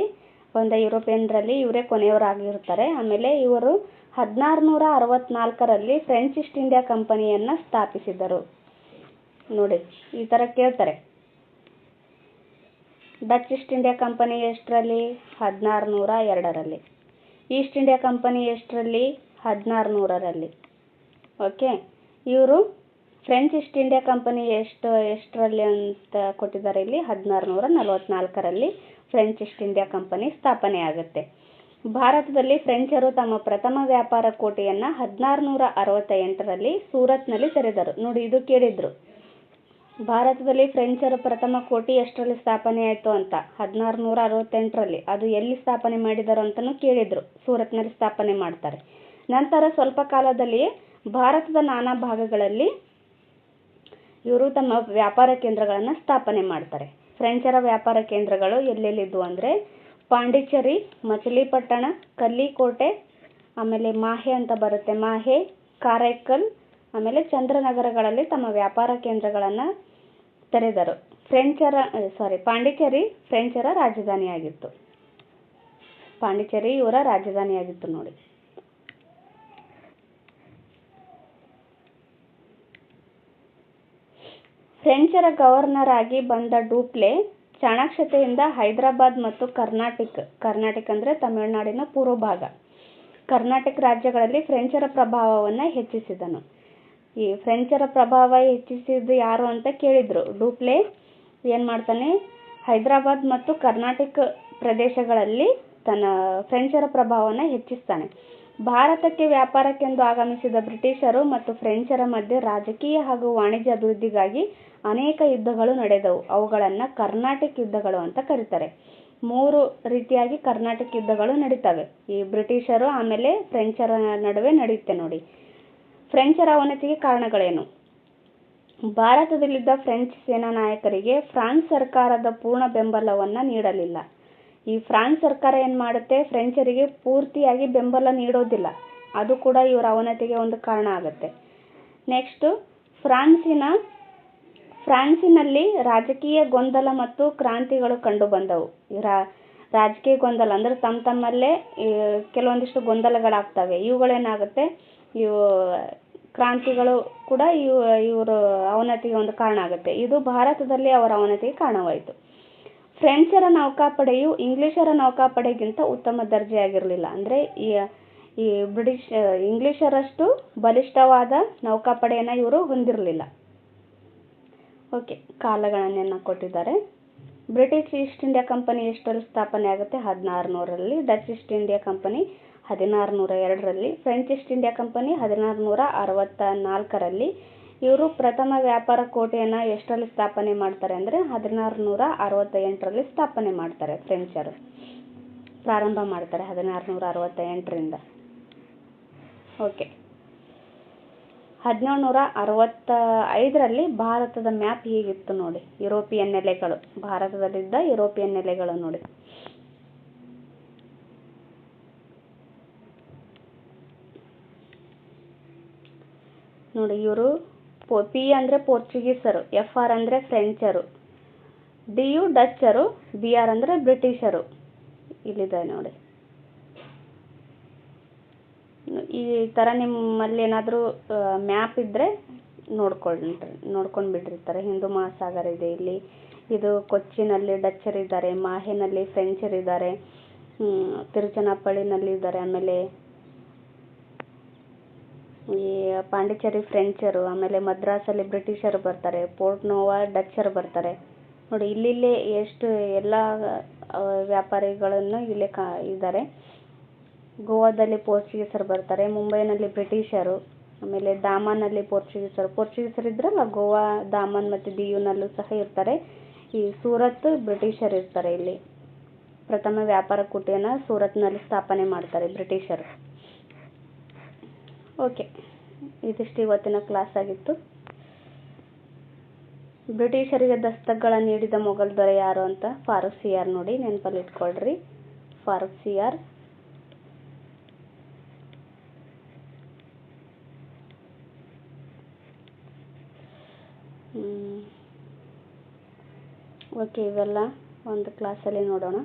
ಬಂದ ಯುರೋಪಿಯನ್ನರಲ್ಲಿ ಇವರೇ ಕೊನೆಯವರಾಗಿರ್ತಾರೆ. ಆಮೇಲೆ ಇವರು 1664ರಲ್ಲಿ ಫ್ರೆಂಚ್ ಈಸ್ಟ್ ಇಂಡಿಯಾ ಕಂಪನಿಯನ್ನ ಸ್ಥಾಪಿಸಿದರು ನೋಡಿ. ಈ ಥರ ಕೇಳ್ತಾರೆ. ಡಚ್ ಈಸ್ಟ್ ಇಂಡಿಯಾ ಕಂಪನಿ ಎಷ್ಟರಲ್ಲಿ? 1602ರಲ್ಲಿ. ಈಸ್ಟ್ ಇಂಡಿಯಾ ಕಂಪನಿ ಎಷ್ಟರಲ್ಲಿ? 1600ರಲ್ಲಿ. ಓಕೆ. ಇವರು ಫ್ರೆಂಚ್ ಈಸ್ಟ್ ಇಂಡಿಯಾ ಕಂಪನಿ ಎಷ್ಟರಲ್ಲಿ ಅಂತ ಕೊಟ್ಟಿದ್ದಾರೆ ಇಲ್ಲಿ? 1644ರಲ್ಲಿ ಫ್ರೆಂಚ್ ಈಸ್ಟ್ ಇಂಡಿಯಾ ಕಂಪನಿ ಸ್ಥಾಪನೆ ಆಗುತ್ತೆ. ಭಾರತದಲ್ಲಿ ಫ್ರೆಂಚರು ತಮ್ಮ ಪ್ರಥಮ ವ್ಯಾಪಾರ ಕೋಟೆಯನ್ನು 1668ರಲ್ಲಿ ಸೂರತ್ನಲ್ಲಿ ತೆರೆದರು ನೋಡಿ. ಇದು ಕೇಳಿದ್ರು, ಭಾರತದಲ್ಲಿ ಫ್ರೆಂಚರ ಪ್ರಥಮ ಕೋಟೆ ಎಷ್ಟರಲ್ಲಿ ಸ್ಥಾಪನೆ ಆಯಿತು ಅಂತ? 1668ರಲ್ಲಿ. ಅದು ಎಲ್ಲಿ ಸ್ಥಾಪನೆ ಮಾಡಿದರು ಅಂತಲೂ ಕೇಳಿದ್ರು. ಸೂರತ್ನಲ್ಲಿ ಸ್ಥಾಪನೆ ಮಾಡ್ತಾರೆ. ನಂತರ ಸ್ವಲ್ಪ ಕಾಲದಲ್ಲಿಯೇ ಭಾರತದ ನಾನಾ ಭಾಗಗಳಲ್ಲಿ ಇವರು ತಮ್ಮ ವ್ಯಾಪಾರ ಕೇಂದ್ರಗಳನ್ನು ಸ್ಥಾಪನೆ ಮಾಡ್ತಾರೆ. ಫ್ರೆಂಚರ ವ್ಯಾಪಾರ ಕೇಂದ್ರಗಳು ಎಲ್ಲೆಲ್ಲಿದ್ವು ಅಂದರೆ ಪಾಂಡಿಚೇರಿ, ಮಚಿಲಿಪಟ್ಟಣ, ಕಲ್ಲಿಕೋಟೆ, ಆಮೇಲೆ ಮಾಹೆ ಅಂತ ಬರುತ್ತೆ, ಮಾಹೆ, ಕಾರೈಕಲ್, ಆಮೇಲೆ ಚಂದ್ರನಗರಗಳಲ್ಲಿ ತಮ್ಮ ವ್ಯಾಪಾರ ಕೇಂದ್ರಗಳನ್ನು ತೆರೆದರು. ಪಾಂಡಿಚೇರಿ ಫ್ರೆಂಚರ ರಾಜಧಾನಿಯಾಗಿತ್ತು. ಪಾಂಡಿಚೇರಿ ಇವರ ರಾಜಧಾನಿಯಾಗಿತ್ತು ನೋಡಿ. ಫ್ರೆಂಚರ ಗವರ್ನರ್ ಆಗಿ ಬಂದ ಡೂಪ್ಲೆ ಚಾಣಾಕ್ಷತೆಯಿಂದ ಹೈದರಾಬಾದ್ ಮತ್ತು ಕರ್ನಾಟಕ ಅಂದರೆ ತಮಿಳುನಾಡಿನ ಪೂರ್ವ ಭಾಗ, ಕರ್ನಾಟಕ ರಾಜ್ಯಗಳಲ್ಲಿ ಫ್ರೆಂಚರ ಪ್ರಭಾವವನ್ನು ಹೆಚ್ಚಿಸಿದನು. ಈ ಫ್ರೆಂಚರ ಪ್ರಭಾವ ಹೆಚ್ಚಿಸಿದ್ದು ಯಾರು ಅಂತ ಕೇಳಿದ್ರು. ಡೂಪ್ಲೆ ಏನು ಮಾಡ್ತಾನೆ, ಹೈದರಾಬಾದ್ ಮತ್ತು ಕರ್ನಾಟಕ ಪ್ರದೇಶಗಳಲ್ಲಿ ಫ್ರೆಂಚರ ಪ್ರಭಾವವನ್ನು ಹೆಚ್ಚಿಸ್ತಾನೆ. ಭಾರತಕ್ಕೆ ವ್ಯಾಪಾರಕ್ಕೆಂದು ಆಗಮಿಸಿದ ಬ್ರಿಟಿಷರು ಮತ್ತು ಫ್ರೆಂಚರ ಮಧ್ಯೆ ರಾಜಕೀಯ ಹಾಗೂ ವಾಣಿಜ್ಯ ಅಭಿವೃದ್ಧಿಗಾಗಿ ಅನೇಕ ಯುದ್ಧಗಳು ನಡೆದವು. ಅವುಗಳನ್ನು ಕರ್ನಾಟಿಕ್ ಯುದ್ಧಗಳು ಅಂತ ಕರೀತಾರೆ. 3 ರೀತಿಯಾಗಿ ಕರ್ನಾಟಿಕ್ ಯುದ್ಧಗಳು ನಡೀತವೆ. ಈ ಬ್ರಿಟಿಷರು ಆಮೇಲೆ ಫ್ರೆಂಚರ ನಡುವೆ ನಡೆಯುತ್ತೆ ನೋಡಿ. ಫ್ರೆಂಚರ ಅವನತಿಗೆ ಕಾರಣಗಳೇನು? ಭಾರತದಲ್ಲಿದ್ದ ಫ್ರೆಂಚ್ ಸೇನಾ ನಾಯಕರಿಗೆ ಫ್ರಾನ್ಸ್ ಸರ್ಕಾರದ ಪೂರ್ಣ ಬೆಂಬಲವನ್ನು ನೀಡಲಿಲ್ಲ. ಈ ಫ್ರಾನ್ಸ್ ಸರ್ಕಾರ ಏನು ಮಾಡುತ್ತೆ, ಫ್ರೆಂಚರಿಗೆ ಪೂರ್ತಿಯಾಗಿ ಬೆಂಬಲ ನೀಡೋದಿಲ್ಲ. ಅದು ಕೂಡ ಇವರ ಅವನತಿಗೆ ಒಂದು ಕಾರಣ ಆಗುತ್ತೆ. ನೆಕ್ಸ್ಟು, ಫ್ರಾನ್ಸಿನಲ್ಲಿ ರಾಜಕೀಯ ಗೊಂದಲ ಮತ್ತು ಕ್ರಾಂತಿಗಳು ಕಂಡುಬಂದವು. ರಾಜಕೀಯ ಗೊಂದಲ ಅಂದರೆ ತಮ್ಮಲ್ಲೇ ಕೆಲವೊಂದಿಷ್ಟು ಗೊಂದಲಗಳಾಗ್ತವೆ. ಇವುಗಳೇನಾಗುತ್ತೆ, ಇವು ಕ್ರಾಂತಿಗಳು ಕೂಡ ಇವರು ಅವನತಿಗೆ ಒಂದು ಕಾರಣ ಆಗುತ್ತೆ. ಇದು ಭಾರತದಲ್ಲಿ ಅವರ ಅವನತಿಗೆ ಕಾರಣವಾಯಿತು. ಫ್ರೆಂಚರ ನೌಕಾಪಡೆಯು ಇಂಗ್ಲಿಷರ ನೌಕಾಪಡೆಗಿಂತ ಉತ್ತಮ ದರ್ಜೆಯಾಗಿರಲಿಲ್ಲ. ಅಂದರೆ ಈ ಇಂಗ್ಲಿಷರಷ್ಟು ಬಲಿಷ್ಠವಾದ ನೌಕಾಪಡೆಯನ್ನು ಇವರು ಹೊಂದಿರಲಿಲ್ಲ. ಓಕೆ, ಕಾಲಗಣನೆಯನ್ನು ಕೊಟ್ಟಿದ್ದಾರೆ. ಬ್ರಿಟಿಷ್ ಈಸ್ಟ್ ಇಂಡಿಯಾ ಕಂಪನಿ ಎಷ್ಟರಲ್ಲಿ ಸ್ಥಾಪನೆ ಆಗುತ್ತೆ? 1600ರಲ್ಲಿ. ಡಚ್ ಈಸ್ಟ್ ಇಂಡಿಯಾ ಕಂಪನಿ 1602ರಲ್ಲಿ. ಫ್ರೆಂಚ್ ಈಸ್ಟ್ ಇಂಡಿಯಾ ಕಂಪನಿ 1664ರಲ್ಲಿ. ಇವರು ಪ್ರಥಮ ವ್ಯಾಪಾರ ಕೋಟೆಯನ್ನು ಎಷ್ಟರಲ್ಲಿ ಸ್ಥಾಪನೆ ಮಾಡ್ತಾರೆ ಅಂದರೆ 1668ರಲ್ಲಿ ಸ್ಥಾಪನೆ ಮಾಡ್ತಾರೆ. ಫ್ರೆಂಚರು ಪ್ರಾರಂಭ ಮಾಡ್ತಾರೆ 1668ರಿಂದ. ಓಕೆ, 1765ರಲ್ಲಿ ಭಾರತದ ಮ್ಯಾಪ್ ಹೀಗಿತ್ತು ನೋಡಿ. ಯುರೋಪಿಯನ್ ನೆಲೆಗಳು, ಭಾರತದಲ್ಲಿದ್ದ ಯುರೋಪಿಯನ್ ನೆಲೆಗಳು ನೋಡಿ. ಇವರು ಪಿ ಅಂದರೆ ಪೋರ್ಚುಗೀಸರು, FR ಅಂದರೆ ಫ್ರೆಂಚರು, DU ಡಚ್ಚರು, BR ಅಂದರೆ ಬ್ರಿಟಿಷರು. ಇಲ್ಲಿದೆ ನೋಡಿ. ಈ ಥರ ನಿಮ್ಮಲ್ಲಿ ಏನಾದರೂ ಮ್ಯಾಪ್ ಇದ್ದರೆ ನೋಡ್ಕೊಂಡು ಬಿಡ್ರಿ. ಈ ಥರ ಹಿಂದೂ ಮಹಾಸಾಗರ ಇದೆ ಇಲ್ಲಿ. ಇದು ಕೊಚ್ಚಿನಲ್ಲಿ ಡಚ್ಚರಿದ್ದಾರೆ, ಮಾಹೆನಲ್ಲಿ ಫ್ರೆಂಚರಿದ್ದಾರೆ, ತಿರುಚನಾಪಳ್ಳಿನಲ್ಲಿ ಇದ್ದಾರೆ, ಆಮೇಲೆ ಈ ಪಾಂಡಿಚೇರಿ ಫ್ರೆಂಚರು, ಆಮೇಲೆ ಮದ್ರಾಸಲ್ಲಿ ಬ್ರಿಟಿಷರು ಬರ್ತಾರೆ, ಪೋರ್ಟ್ ನೋವಾ ಡಚ್ಚರು ಬರ್ತಾರೆ ನೋಡಿ. ಇಲ್ಲಿಲ್ಲೇ ಎಷ್ಟು ಎಲ್ಲ ವ್ಯಾಪಾರಿಗಳನ್ನು ಇಲ್ಲೇ ಇದ್ದಾರೆ. ಗೋವಾದಲ್ಲಿ ಪೋರ್ಚುಗೀಸರು ಬರ್ತಾರೆ, ಮುಂಬೈನಲ್ಲಿ ಬ್ರಿಟಿಷರು, ಆಮೇಲೆ ದಾಮನ್ನಲ್ಲಿ ಪೋರ್ಚುಗೀಸರು ಇದ್ರಲ್ಲ, ಗೋವಾ, ದಾಮನ್ ಮತ್ತು ದಿಯುನಲ್ಲೂ ಸಹ ಇರ್ತಾರೆ. ಈ ಸೂರತ್ ಬ್ರಿಟಿಷರು ಇರ್ತಾರೆ. ಇಲ್ಲಿ ಪ್ರಥಮ ವ್ಯಾಪಾರ ಕೋಟೆಯನ್ನು ಸೂರತ್ನಲ್ಲಿ ಸ್ಥಾಪನೆ ಮಾಡ್ತಾರೆ ಬ್ರಿಟಿಷರು. ಓಕೆ, ಇದಿಷ್ಟು ಇವತ್ತಿನ ಕ್ಲಾಸ್ ಆಗಿತ್ತು. ಬ್ರಿಟಿಷರಿಗೆ ದಸ್ತಕಗಳನ್ನು ನೀಡಿದ ಮೊಘಲ್ ದೊರೆ ಯಾರು ಅಂತ ಫಾರೂಕ್ ಸಿಯಾರ್ ನೋಡಿ, ನೆನಪಲ್ಲಿ ಇಟ್ಕೊಳ್ರಿ. ಫಾರೂಕ್ ಸಿಯಾರ್. ಓಕೆ, ಇವೆಲ್ಲ ಒಂದು ಕ್ಲಾಸಲ್ಲಿ ನೋಡೋಣ.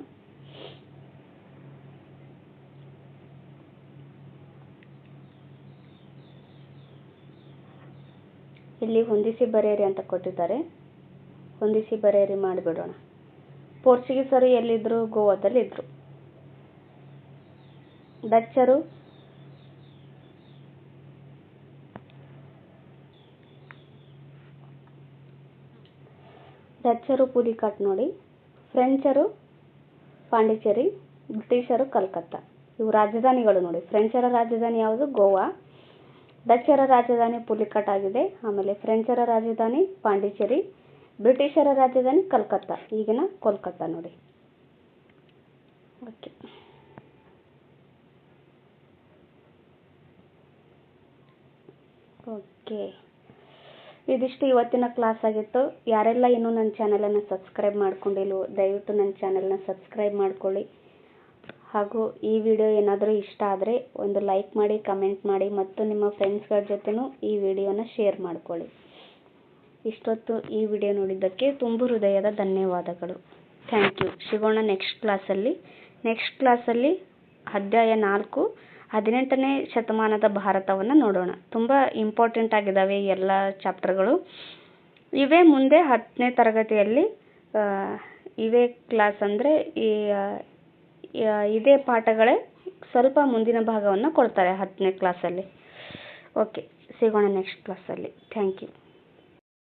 ಇಲ್ಲಿ ಹೊಂದಿಸಿ ಬರೆಯಿರಿ ಅಂತ ಕೊಟ್ಟಿದ್ದಾರೆ. ಹೊಂದಿಸಿ ಬರೆಯಿರಿ ಮಾಡಿಬಿಡೋಣ. ಪೋರ್ಚುಗೀಸರು ಎಲ್ಲಿದ್ದರು? ಗೋವಾದಲ್ಲಿದ್ದರು. ಡಚ್ಚರು ಪುಲಿಕಾಟ್ ನೋಡಿ. ಫ್ರೆಂಚರು ಪಾಂಡಿಚೇರಿ, ಬ್ರಿಟಿಷರು ಕಲ್ಕತ್ತಾ. ಇವು ರಾಜಧಾನಿಗಳು ನೋಡಿ. ಫ್ರೆಂಚರ ರಾಜಧಾನಿ ಯಾವುದು? ಗೋವಾ. ಡಚ್ಚರ ರಾಜಧಾನಿ ಪುಲಿಕಾಟ್ ಆಗಿದೆ. ಆಮೇಲೆ ಫ್ರೆಂಚರ ರಾಜಧಾನಿ ಪಾಂಡಿಚೇರಿ, ಬ್ರಿಟಿಷರ ರಾಜಧಾನಿ ಕಲ್ಕತ್ತಾ, ಈಗಿನ ಕೋಲ್ಕತ್ತಾ ನೋಡಿ. ಓಕೆ, ಇದಿಷ್ಟು ಇವತ್ತಿನ ಕ್ಲಾಸ್ ಆಗಿತ್ತು. ಯಾರೆಲ್ಲ ಇನ್ನೂ ನನ್ನ ಚಾನಲನ್ನು ಸಬ್ಸ್ಕ್ರೈಬ್ ಮಾಡ್ಕೊಂಡಿಲ್ವೋ ದಯವಿಟ್ಟು ನನ್ನ ಚಾನಲ್ನ ಸಬ್ಸ್ಕ್ರೈಬ್ ಮಾಡ್ಕೊಳ್ಳಿ. ಹಾಗೂ ಈ ವಿಡಿಯೋ ಏನಾದರೂ ಇಷ್ಟ ಆದರೆ ಒಂದು ಲೈಕ್ ಮಾಡಿ, ಕಮೆಂಟ್ ಮಾಡಿ ಮತ್ತು ನಿಮ್ಮ ಫ್ರೆಂಡ್ಸ್ಗಳ ಜೊತೆನೂ ಈ ವಿಡಿಯೋನ ಶೇರ್ ಮಾಡ್ಕೊಳ್ಳಿ. ಇಷ್ಟೊತ್ತು ಈ ವಿಡಿಯೋ ನೋಡಿದ್ದಕ್ಕೆ ತುಂಬ ಹೃದಯದ ಧನ್ಯವಾದಗಳು. Thank you. ಸಿಗೋಣ ನೆಕ್ಸ್ಟ್ ಕ್ಲಾಸಲ್ಲಿ ಅಧ್ಯಾಯ 4 18ನೇ ಶತಮಾನದ ಭಾರತವನ್ನು ನೋಡೋಣ. ತುಂಬ ಇಂಪಾರ್ಟೆಂಟ್ ಆಗಿದ್ದಾವೆ ಈ ಎಲ್ಲ ಚಾಪ್ಟರ್ಗಳು. ಇವೇ ಮುಂದೆ 10ನೇ ತರಗತಿಯಲ್ಲಿ ಇವೇ ಕ್ಲಾಸ್ ಅಂದರೆ ಇದೇ ಪಾಠಗಳೇ ಸ್ವಲ್ಪ ಮುಂದಿನ ಭಾಗವನ್ನು ಕೊಡ್ತಾರೆ 10ನೇ ಕ್ಲಾಸಲ್ಲಿ. ಓಕೆ, ಸಿಗೋಣ ನೆಕ್ಸ್ಟ್ ಕ್ಲಾಸಲ್ಲಿ. Thank you.